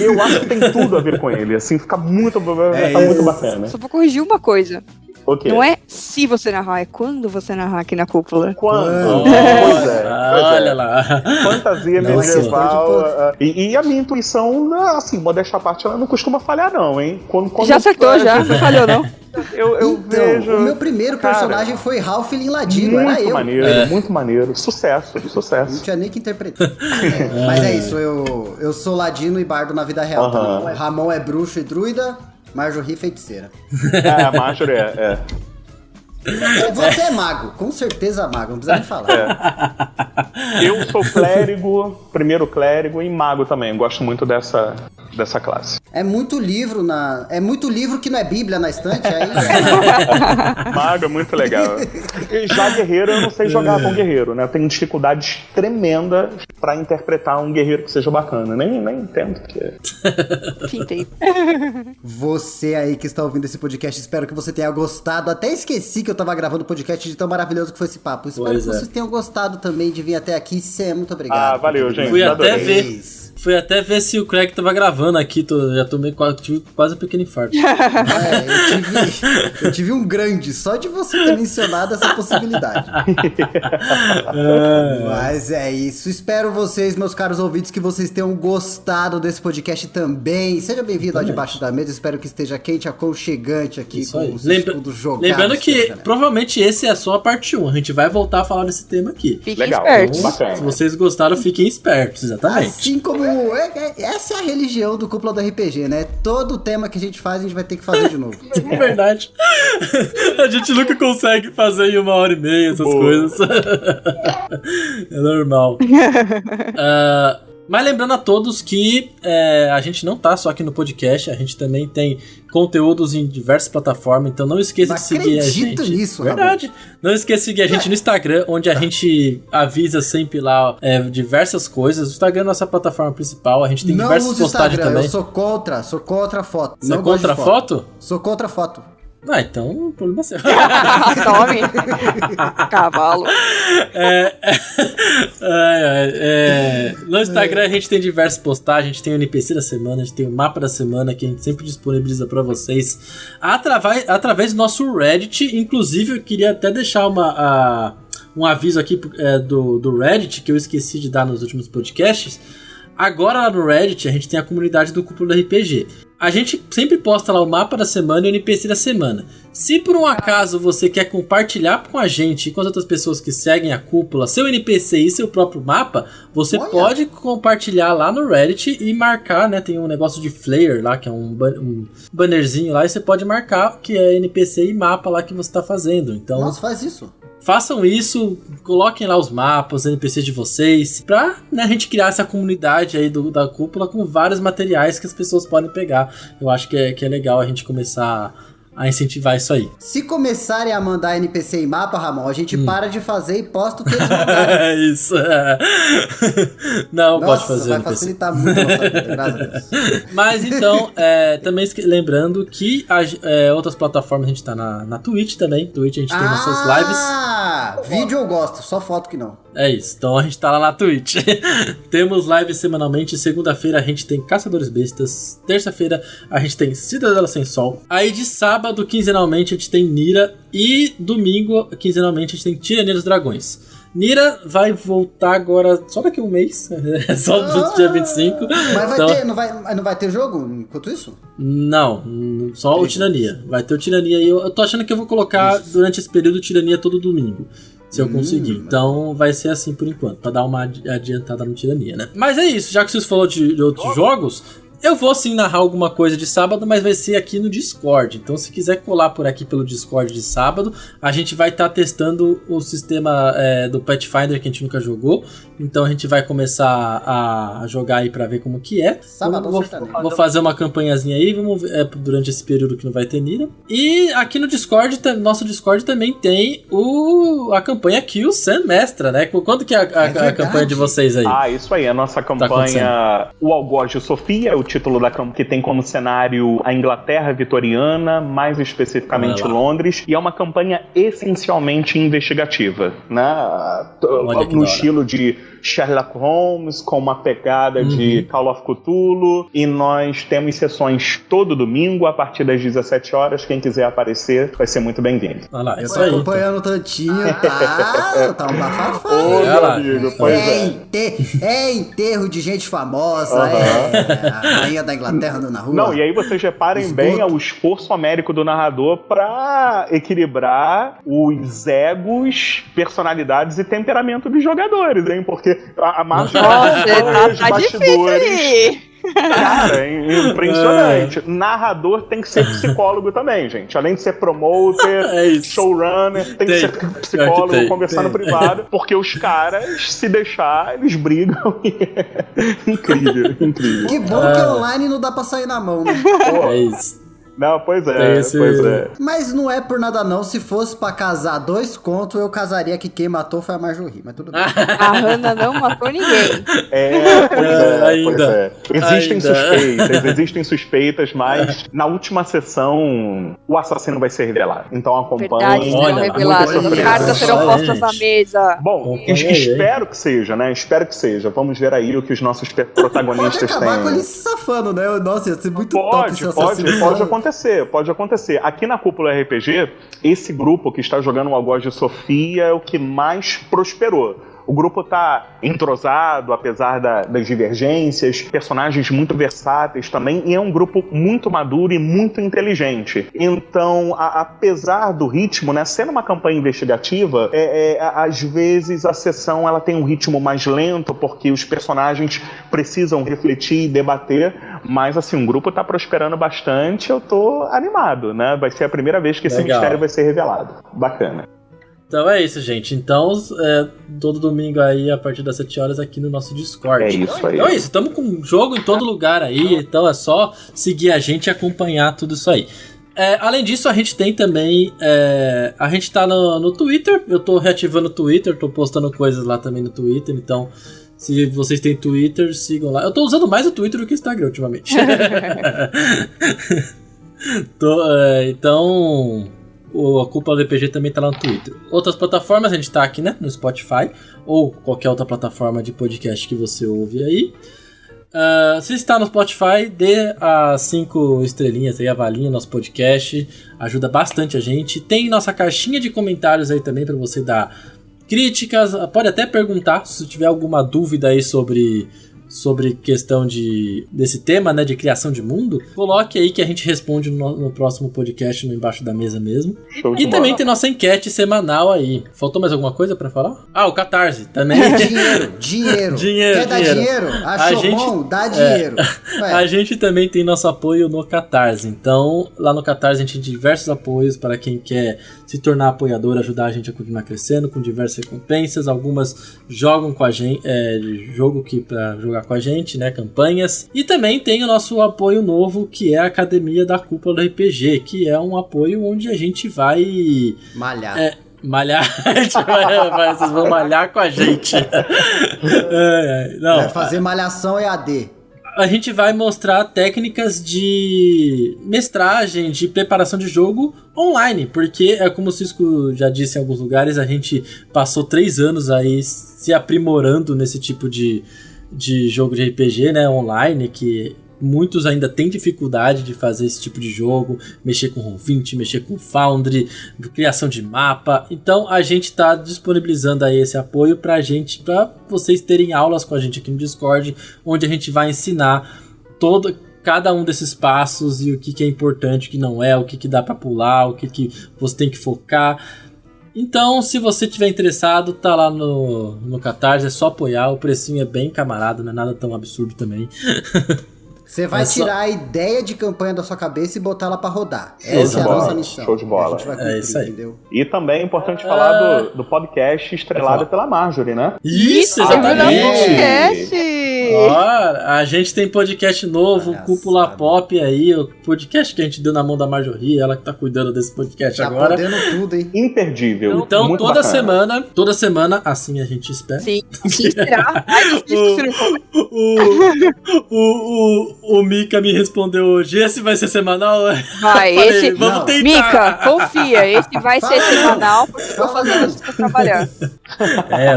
Eu acho que tem tudo a ver com ele, assim, fica muito bacana. Só vou corrigir uma coisa. Okay. Não é se você narrar, é quando você narrar aqui na cúpula. Quando? Pois é. Olha lá. Fantasia medieval. E a minha intuição, assim, modéstia à parte, ela não costuma falhar, não, hein? Quando já acertou, já. Não falhou, não. Eu vejo... O meu primeiro personagem foi Halfling Ladino, era eu. Muito maneiro. Sucesso. Não tinha nem que interpretar. Mas é isso, eu sou Ladino e Bardo na vida real também. Ramon é bruxo e druida, Marjorie feiticeira. Marjorie é. Você é mago, com certeza mago, não precisa nem falar. Eu sou clérigo, primeiro clérigo e mago também. Eu gosto muito dessa classe. É muito livro que não é Bíblia na estante, aí. Mago é muito legal. E já guerreiro, eu não sei jogar com guerreiro, né? Eu tenho dificuldades tremendas pra interpretar um guerreiro que seja bacana. Nem entendo porque. Pintei. Você aí que está ouvindo esse podcast, espero que você tenha gostado. Até esqueci que eu tava gravando o podcast de tão maravilhoso que foi esse papo. Espero que vocês tenham gostado também de vir até aqui. Muito obrigado. Valeu, gente. Fui até ver se o Craig tava gravando aqui. Já tomei tive quase um pequeno infarto. Eu tive um grande, só de você ter mencionado essa possibilidade. Mas é isso. Espero vocês, meus caros ouvintes, que vocês tenham gostado desse podcast também. Seja bem-vindo lá debaixo da mesa. Espero que esteja quente, aconchegante aqui isso com aí. os escudos jogados. Lembrando que provavelmente esse é só a parte 1. A gente vai voltar a falar desse tema aqui. Fiquem espertos. Então, se vocês gostaram, fiquem espertos, exatamente. Assim como essa é a religião do Cúpula do RPG, né? Todo tema que a gente faz, a gente vai ter que fazer de novo. É verdade. A gente nunca consegue fazer em 1h30 essas coisas. É normal. Mas lembrando a todos que a gente não tá só aqui no podcast, a gente também tem conteúdos em diversas plataformas, então não esqueça de seguir a gente. Acredito nisso, verdade. Não esqueça de seguir a gente no Instagram, onde a gente avisa sempre lá diversas coisas. O Instagram é a nossa plataforma principal, a gente tem diversas postagens também. Eu sou contra a foto. Você é contra a foto? Sou contra a foto. Então o problema é seu. Tome. Cavalo. No Instagram a gente tem diversas postagens, a gente tem o NPC da semana, a gente tem o mapa da semana que a gente sempre disponibiliza pra vocês através do nosso Reddit. Inclusive eu queria até deixar um aviso aqui do Reddit que eu esqueci de dar nos últimos podcasts. Agora lá no Reddit a gente tem a comunidade do Cúpula do RPG. A gente sempre posta lá o mapa da semana e o NPC da semana. Se por um acaso você quer compartilhar com a gente e com as outras pessoas que seguem a Cúpula seu NPC e seu próprio mapa, você pode compartilhar lá no Reddit e marcar, né? Tem um negócio de flare lá, que é um bannerzinho lá, e você pode marcar que é NPC e mapa lá que você tá fazendo. Então, nossa, faz isso. Façam isso, coloquem lá os mapas, os NPCs de vocês, pra a gente criar essa comunidade aí da Cúpula com vários materiais que as pessoas podem pegar. Eu acho que é legal a gente começar a incentivar isso aí. Se começarem a mandar NPC em mapa, Ramon, a gente para de fazer e posta o que eles mandarem. É isso. Não, nossa, pode fazer. Vai facilitar muito a nossa vida, graças a Deus. Mas então, também lembrando que outras plataformas a gente tá na Twitch também. Twitch a gente tem nossas lives. Vídeo eu gosto, só foto que não. É isso, então a gente tá lá na Twitch. Temos lives semanalmente. Segunda-feira a gente tem Caçadores Bestas. Terça-feira a gente tem Cidadela Sem Sol. Aí de sábado, quinzenalmente, a gente tem Nira. E domingo, quinzenalmente, a gente tem Tirania dos Dragões. Nira vai voltar agora só daqui a um mês. Só no dia 25. Mas não vai ter jogo enquanto isso? Não, só o Tirania. Vai ter o Tirania aí. Eu tô achando que eu vou colocar durante esse período o Tirania todo domingo. Se eu conseguir. Então vai ser assim por enquanto, pra dar uma adiantada no Tirania, né? Mas é isso, já que vocês falaram de outros jogos, eu vou sim narrar alguma coisa de sábado, mas vai ser aqui no Discord. Então se quiser colar por aqui pelo Discord de sábado, a gente vai estar testando o sistema do Pathfinder que a gente nunca jogou. Então a gente vai começar a jogar aí pra ver como que é. Sábado, vou fazer uma campanhazinha aí, vamos ver, durante esse período que não vai ter Nira. E aqui no Discord, nosso Discord também tem a campanha Kill Sam Mestra, né? Quando que é a campanha de vocês aí? Isso aí, a nossa campanha O Algoz de Sofia, o título da campanha que tem como cenário a Inglaterra vitoriana, mais especificamente Londres, e é uma campanha essencialmente investigativa, né? No estilo de Sherlock Holmes, com uma pegada de Call of Cthulhu, e nós temos sessões todo domingo a partir das 17 horas. Quem quiser aparecer vai ser muito bem-vindo. Olha lá, eu tô acompanhando tantinho, tá um bafafá. Ô, meu amigo, pois é enterro de gente famosa, a rainha da Inglaterra andando na rua. Não, e aí vocês reparem bem o esforço homérico do narrador pra equilibrar os egos, personalidades e temperamento dos jogadores, hein? Porque a margem tá difícil aí. Cara, é impressionante. Narrador tem que ser psicólogo também, gente. Além de ser promoter, showrunner, tem que ser psicólogo, conversar no privado, porque os caras, se deixar, eles brigam. Incrível. Que bom que online não dá pra sair na mão, né? É isso. Não, pois é. Mas não é por nada não, se fosse pra casar 2 contos, eu casaria que quem matou foi a Marjorie, mas tudo bem. A Hannah não matou ninguém. Ainda. Existem suspeitas, mas na última sessão o assassino vai ser revelado. Então acompanhe. Verdades serão reveladas, as cartas serão postas na mesa. Bom, espero que seja, né? Espero que seja. Vamos ver aí o que os nossos protagonistas têm. Pode acabar com ele se safando, né? Nossa, ia ser muito top esse assassino. Pode acontecer. Aqui na Cúpula RPG, esse grupo que está jogando o Algoz de Sofia é o que mais prosperou. O grupo tá entrosado, apesar das divergências, personagens muito versáteis também, e é um grupo muito maduro e muito inteligente. Então, apesar do ritmo, né, sendo uma campanha investigativa, às vezes a sessão ela tem um ritmo mais lento, porque os personagens precisam refletir e debater, mas assim, o grupo tá prosperando bastante, eu tô animado, né? Vai ser a primeira vez que esse mistério vai ser revelado. Bacana. Então é isso, gente. Então, todo domingo aí, a partir das 7 horas, aqui no nosso Discord. É isso aí. Então é isso, estamos com jogo em todo lugar aí, então é só seguir a gente e acompanhar tudo isso aí. Além disso, a gente tem também... a gente tá no Twitter, eu tô reativando o Twitter, tô postando coisas lá também no Twitter, então... Se vocês têm Twitter, sigam lá. Eu tô usando mais o Twitter do que o Instagram ultimamente. Então... A Cúpula do RPG também tá lá no Twitter. Outras plataformas, a gente tá aqui, né? No Spotify. Ou qualquer outra plataforma de podcast que você ouve aí. Se está no Spotify, dê as 5 estrelinhas aí, avalie nosso podcast. Ajuda bastante a gente. Tem nossa caixinha de comentários aí também para você dar críticas. Pode até perguntar se tiver alguma dúvida aí sobre questão desse tema, né, de criação de mundo, coloque aí que a gente responde no próximo podcast, no Embaixo da Mesa mesmo. E também tem nossa enquete semanal aí. Faltou mais alguma coisa pra falar? O Catarse também. Dinheiro. Quer dar dinheiro? Achou bom? Dá dinheiro. A gente também tem nosso apoio no Catarse. Então, lá no Catarse a gente tem diversos apoios para quem quer se tornar apoiador, ajudar a gente a continuar crescendo, com diversas recompensas. Algumas jogam com a gente, jogo que pra jogar com a gente, né, campanhas. E também tem o nosso apoio novo, que é a Academia da Cúpula do RPG, que é um apoio onde a gente vai... malhar. Vocês vão malhar com a gente. Não, vai fazer malhação EAD. A gente vai mostrar técnicas de mestragem, de preparação de jogo online, porque como o Cisco já disse em alguns lugares, a gente passou 3 anos aí se aprimorando nesse tipo de jogo de RPG, né, online, que muitos ainda têm dificuldade de fazer esse tipo de jogo, mexer com Roll20, mexer com Foundry, criação de mapa. Então a gente está disponibilizando aí esse apoio para vocês terem aulas com a gente aqui no Discord, onde a gente vai ensinar cada um desses passos e o que é importante, o que não é, o que dá para pular, o que você tem que focar. Então, se você estiver interessado, tá lá no Catarse, é só apoiar, o precinho é bem camarada, não é nada tão absurdo também. Você vai tirar a ideia de campanha da sua cabeça e botar ela pra rodar. Essa é a nossa missão. Show de bola. A gente vai cumprir, isso aí. entendeu? E também é importante falar do podcast estrelado pela Marjorie, né? Isso, exatamente! A gente tem podcast novo, Cúpula Pop aí, o podcast que a gente deu na mão da Marjorie, ela que tá cuidando desse podcast agora. Tá podendo tudo, hein? Imperdível. Então, muito toda bacana. semana, assim a gente espera. Sim, será? O Mika me respondeu hoje, esse vai ser semanal? Vai, vamos tentar. Mika, confia, esse vai ser semanal, porque eu tô fazendo isso pra trabalhar.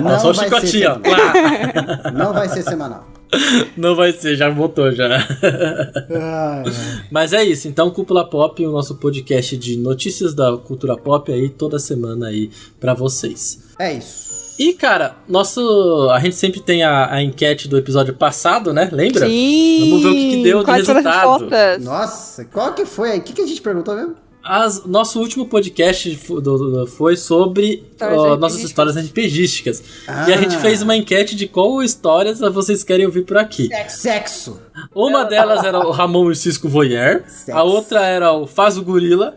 Não só o vai chicotinho, ó. Não vai ser semanal. Não vai ser, já botou já. Mas é isso, então Cúpula Pop, o nosso podcast de notícias da cultura pop aí, toda semana aí pra vocês. É isso. E, cara, a gente sempre tem a enquete do episódio passado, né? Lembra? Sim! Vamos ver o que deu de resultado. Nossa, qual que foi aí? O que a gente perguntou mesmo? Nosso último podcast foi sobre nossas histórias RPGísticas. E a gente fez uma enquete de qual histórias vocês querem ouvir por aqui. Sexo. Uma delas era o Ramon e o Cisco Voyeur. A outra era o Faz o Gorila.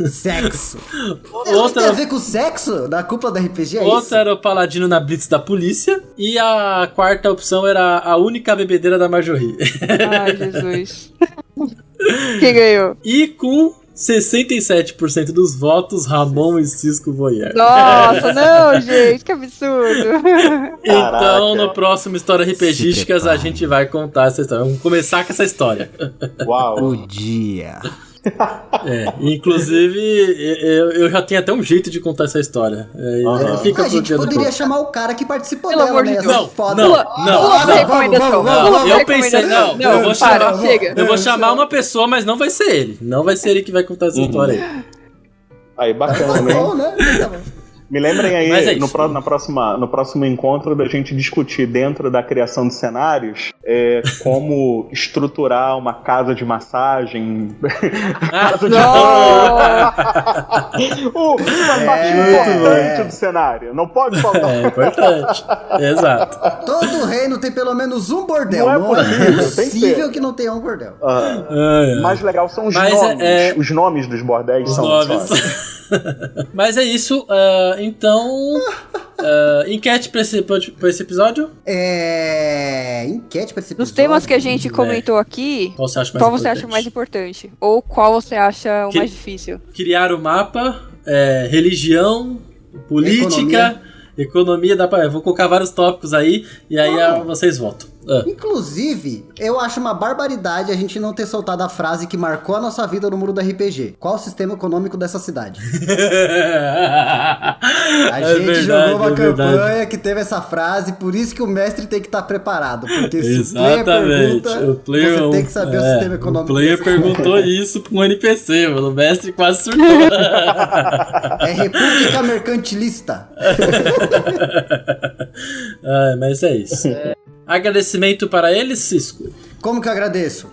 Sexo. Outra tem a ver com sexo da cúpula da RPG, outra era o Paladino na Blitz da polícia. E a quarta opção era a única bebedeira da Marjorie. Ai, Jesus. Quem ganhou? E com 67% dos votos, Ramon e Cisco Voyeur. Nossa, não, gente, que absurdo. Então, no próximo História RPGísticas, a gente vai contar essa história. Vamos começar com essa história. Uau. O dia. Inclusive, eu já tenho até um jeito de contar essa história. Fica A gente poderia chamar o cara que participou Pelo dela, amor de né? Deus. Essa foda. Pula a recomendação. Eu pensei, Chega. eu vou chamar uma pessoa, mas não vai ser ele. Não vai ser ele que vai contar essa história aí. Aí, bacana, Tá bom, né? Tá bom. Me lembrem aí, no no próximo encontro, da gente discutir dentro da criação de cenários como estruturar uma casa de massagem. Casa de uma parte importante do cenário. Não pode faltar. É importante. Exato. Todo reino tem pelo menos um bordel. Não é Não é possível, tem que possível ter. que não tenha um bordel. O mais legal são os nomes. Os nomes dos bordéis são Nomes. Mas é isso. Então, enquete pra esse episódio? Enquete pra esse episódio. Dos temas que a gente comentou aqui, Qual você acha mais qual importante? você acha mais importante? Ou qual você acha o mais difícil? Criar o mapa, religião, política, economia eu vou colocar vários tópicos aí e aí vocês votam. Inclusive, eu acho uma barbaridade a gente não ter soltado a frase que marcou a nossa vida no mundo do RPG. Qual o sistema econômico dessa cidade? A gente jogou uma campanha que teve essa frase, por isso que o mestre tem que estar preparado. Porque se o player pergunta, você tem que saber o sistema econômico. O player perguntou isso pra um NPC, mano. O mestre quase surtou. É República Mercantilista. Mas é isso. Agradecimento para eles, Cisco? Como que eu agradeço?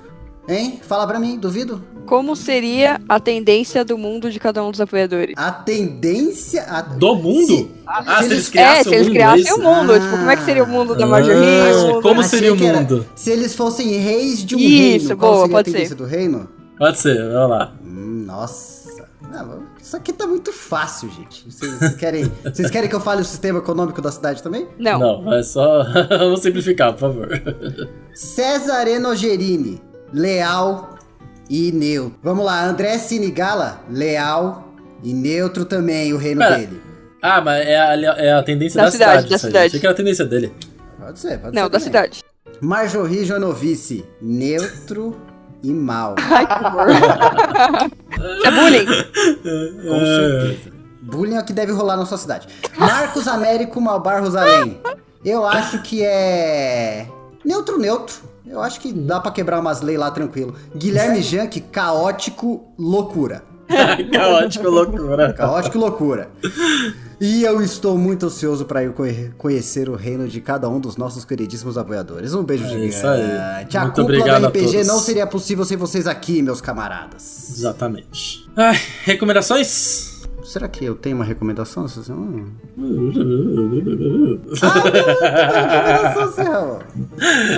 Hein? Fala pra mim, duvido? Como seria a tendência do mundo de cada um dos apoiadores? A tendência... Do mundo? Se eles criassem se eles criassem o mundo. Tipo, como é que seria o mundo da Marjorie? Como seria o mundo? Se eles fossem reis de um Isso, reino, boa, qual seria pode a tendência ser. do reino? Pode ser, vamos lá. Nossa. Isso aqui tá muito fácil, gente. Vocês querem que eu fale o sistema econômico da cidade também? Não. Não, é só... Vamos simplificar, por favor. César Enogerini, leal e neutro. Vamos lá, André Sinigala, leal e neutro também, o reino dele. Mas é a tendência da cidade. Da cidade. Achei que era a tendência dele. Pode ser. Não, também. da cidade. Marjorie Jonovice, neutro e mal. Ai, que horror. É bullying. Com certeza. Bullying é o que deve rolar na sua cidade. Marcos Américo Malbar Rosalém. Eu acho que é... Neutro. Eu acho que dá pra quebrar umas leis lá tranquilo. Guilherme Jank, caótico loucura. Caótico loucura. Caótico loucura. E eu estou muito ansioso para ir conhecer o reino de cada um dos nossos queridíssimos apoiadores. Um beijo gigante. Isso aí. A Muito cúpula obrigado do a RPG todos. não seria possível sem vocês aqui, meus camaradas. Exatamente. Recomendações? Será que eu tenho uma recomendação essa semana?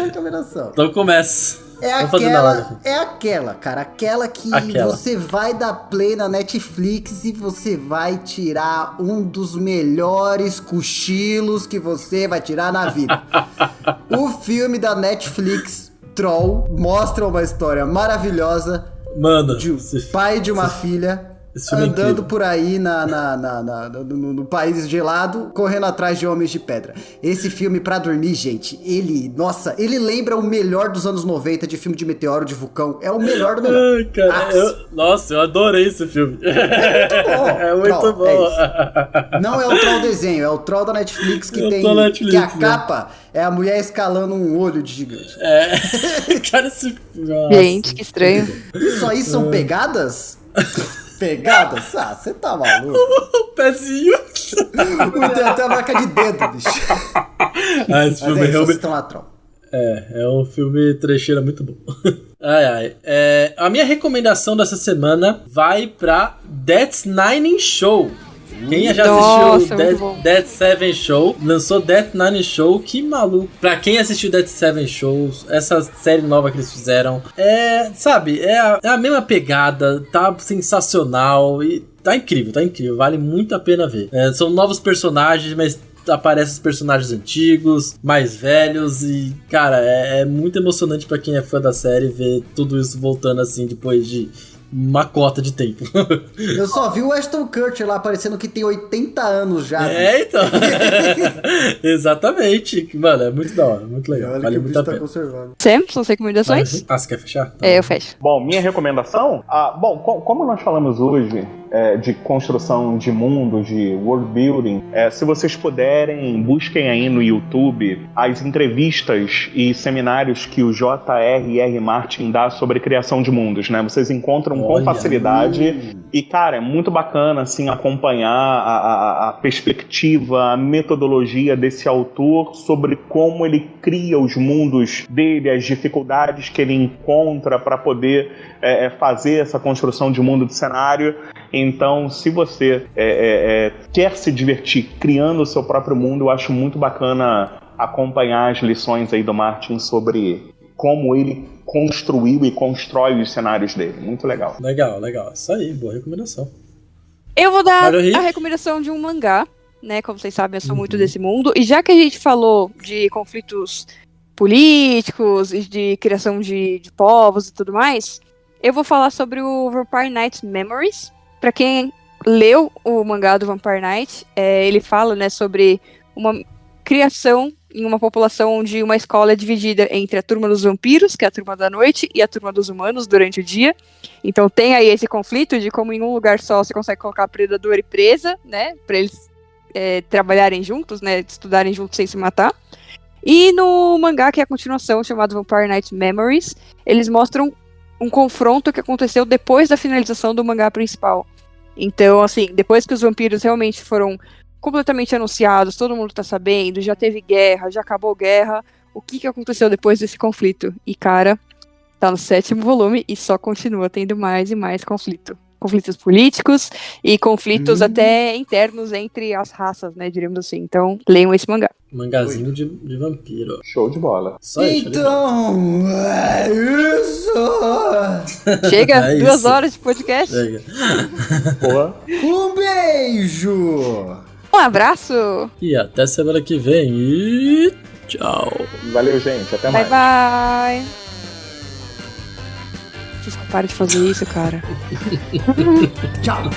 Recomendação. Então começa. É aquela, cara. Aquela que você vai dar play na Netflix e você vai tirar um dos melhores cochilos que você vai tirar na vida. O filme da Netflix, Troll, mostra uma história maravilhosa. Mano, de um pai de uma filha andando por aí no país gelado, correndo atrás de homens de pedra. Esse filme, pra dormir, gente, ele lembra o melhor dos anos 90 de filme de meteoro, de vulcão. É o melhor do melhor. Ai, cara, eu adorei esse filme. É muito bom. É não é o Troll desenho, é o Troll da Netflix que que a capa é a mulher escalando um olho de gigante. Cara, esse... Gente, que estranho. Isso aí são pegadas? Pegadas? Você tá maluco? O pezinho. Tem até a marca de dedo, bicho. Esse filme realmente... Troll. É um filme trecheira muito bom. A minha recomendação dessa semana vai pra That's Nine Show. Quem já assistiu Dead Seven Show, lançou Dead Nine Show, que maluco. Pra quem assistiu Dead Seven Shows, essa série nova que eles fizeram, é a mesma pegada, tá sensacional e tá incrível, vale muito a pena ver. São novos personagens, mas aparecem os personagens antigos, mais velhos e, cara, é muito emocionante pra quem é fã da série ver tudo isso voltando assim depois de uma cota de tempo. Eu só vi o Ashton Kutcher lá aparecendo que tem 80 anos já. Então. Exatamente. Mano, é muito da hora, muito legal. Olha vale que o muito a bicho pena. tá conservado. Sempre são recomendações? Você quer fechar? Tá. Eu fecho. Bom, minha recomendação? Como nós falamos hoje de construção de mundo, de world building, se vocês puderem, busquem aí no YouTube as entrevistas e seminários que o J.R.R. Martin dá sobre criação de mundos, né? Vocês encontram com facilidade e, cara, é muito bacana, assim, acompanhar a perspectiva, a metodologia desse autor sobre como ele cria os mundos dele, as dificuldades que ele encontra para poder fazer essa construção de mundo de cenário. Então, se você quer se divertir criando o seu próprio mundo, eu acho muito bacana acompanhar as lições aí do Martin sobre como ele construiu e constrói os cenários dele. Muito legal. Legal. Isso aí, boa recomendação. Eu vou dar a recomendação de um mangá, né? Como vocês sabem, eu sou muito desse mundo. E já que a gente falou de conflitos políticos e de criação de povos e tudo mais, eu vou falar sobre o Vampire Knight Memories. Pra quem leu o mangá do Vampire Knight, ele fala, né, sobre uma criação em uma população onde uma escola é dividida entre a turma dos vampiros, que é a turma da noite, e a turma dos humanos durante o dia. Então tem aí esse conflito de como em um lugar só você consegue colocar predador e presa, né, pra eles trabalharem juntos, né, estudarem juntos sem se matar. E no mangá, que é a continuação, chamado Vampire Knight Memories, eles mostram um confronto que aconteceu depois da finalização do mangá principal. Então, assim, depois que os vampiros realmente foram completamente anunciados, todo mundo tá sabendo, já teve guerra, já acabou guerra, o que aconteceu depois desse conflito? E, cara, tá no 7º volume e só continua tendo mais e mais conflito. Conflitos políticos e conflitos até internos entre as raças, né, diríamos assim. Então, leiam esse mangá. Mangazinho de vampiro. Show de bola. Então, é isso! Chega? 2 horas de podcast? Chega. Boa. Um beijo! Um abraço! E até semana que vem. E tchau. Valeu, gente. Até mais. Bye, bye. Vocês parem de fazer isso, cara. Tchau!